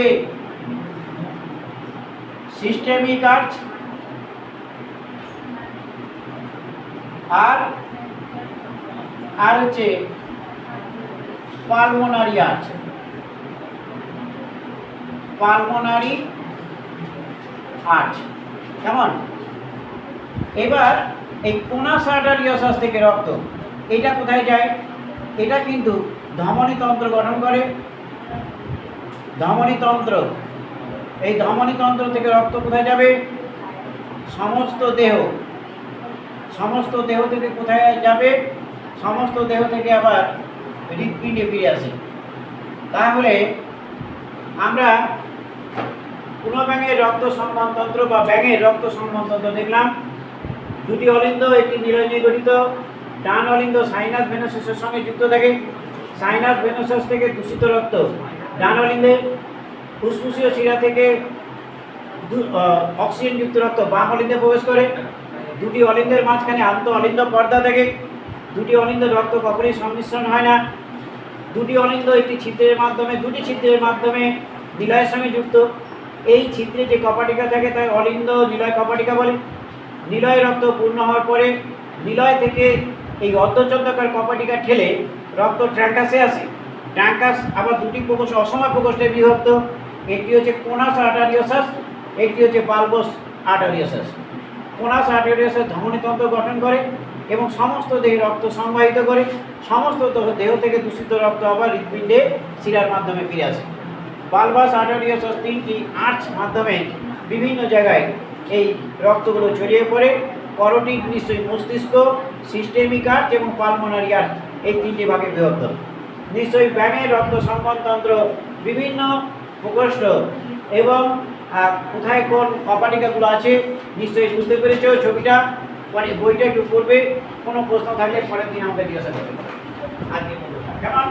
সিস্টেমিক আর্চ, আর হচ্ছে পালমোনারি আর্চ, পালমোনারি আর্চ। কেমন? এবার এই কোনাস আর্টারিওসাস থেকে রক্ত এটা কোথায় যায়? এটা কিন্তু ধমনীতন্ত্র গঠন করে। ধমনীতন্ত্র, এই ধমনীতন্ত্র থেকে রক্ত কোথায় যাবে? সমস্ত দেহ, সমস্ত দেহ থেকে কোথায় যাবে? সমস্ত দেহ থেকে আবার হৃৎপিণ্ডে ফিরে আসে। তাহলে আমরা কোনো ব্যাঙের রক্ত সংবহনতন্ত্র বা ব্যাঙের রক্ত সংবহনতন্ত্র দেখলাম। দুটি অলিন্দ, একটি নিলয় নিয়ে গঠিত। ডান অলিন্দ সাইনাস ভেনাসের সঙ্গে যুক্ত থাকে। সাইনাস ভেনাসেস থেকে দূষিত রক্ত ডান অলিন্দে, ফুসফুসীয় শিরা থেকে অক্সিজেনযুক্ত রক্ত বাম অলিন্দে প্রবেশ করে। দুটি অলিন্দের মাঝখানে আন্ত অলিন্দ পর্দা থাকে। দুটি অলিন্দ রক্ত কখনোই সংমিশ্রণ হয় না। দুটি অলিন্দ একটি ছিদ্রের মাধ্যমে, দুটি ছিদ্রের মাধ্যমে নিলয়ের সঙ্গে যুক্ত। এই ছিদ্রে যে কপাটিকা থাকে তাই অলিন্দ নিলয় কপাটিকা বলে। নিলয় রক্ত পূর্ণ হওয়ার পরে নিলয় থেকে এই অর্ধচন্দ্রাকার কপাটিকা ঠেলে রক্ত ট্র্যাঙ্কাসে আসে। ট্র্যাঙ্কাস আবার দুটি প্রকোষ্ঠ, অসময় প্রকোষ্ঠে বিভক্ত। একটি হচ্ছে কোনাস আর্টারিওসাস, একটি হচ্ছে বালবস আর্টারিওসাস। কোনাস আর্টারিওসাস ধমনীতন্ত্র গঠন করে এবং সমস্ত দেহে রক্ত সংবাহিত করে। সমস্ত দেহ থেকে দূষিত রক্ত আবার হৃৎপিণ্ডে শিরার মাধ্যমে ফিরে আসে। বালবাস আর্টারিওসাস তিনটি আর্চ মাধ্যমে বিভিন্ন জায়গায় এই রক্তগুলো ছড়িয়ে পড়ে। করোটিড নিশ্চয়ই মস্তিষ্ক, সিস্টেমিক আর্চ এবং পালমোনারি আর্চ এই তিনটি ভাগে বিভক্ত। নিশ্চয়ই ব্যাঙের রক্ত সংবহনতন্ত্র বিভিন্ন প্রকোষ্ঠ এবং কোথায় কোন কপাটিকাগুলো আছে নিশ্চয়ই বুঝতে পেরেছ। ছবিটা বইটা একটু পড়বে, কোনো প্রশ্ন থাকলে পরের দিন আমাকে জিজ্ঞাসা করতে পারবে। আজকে কেমন?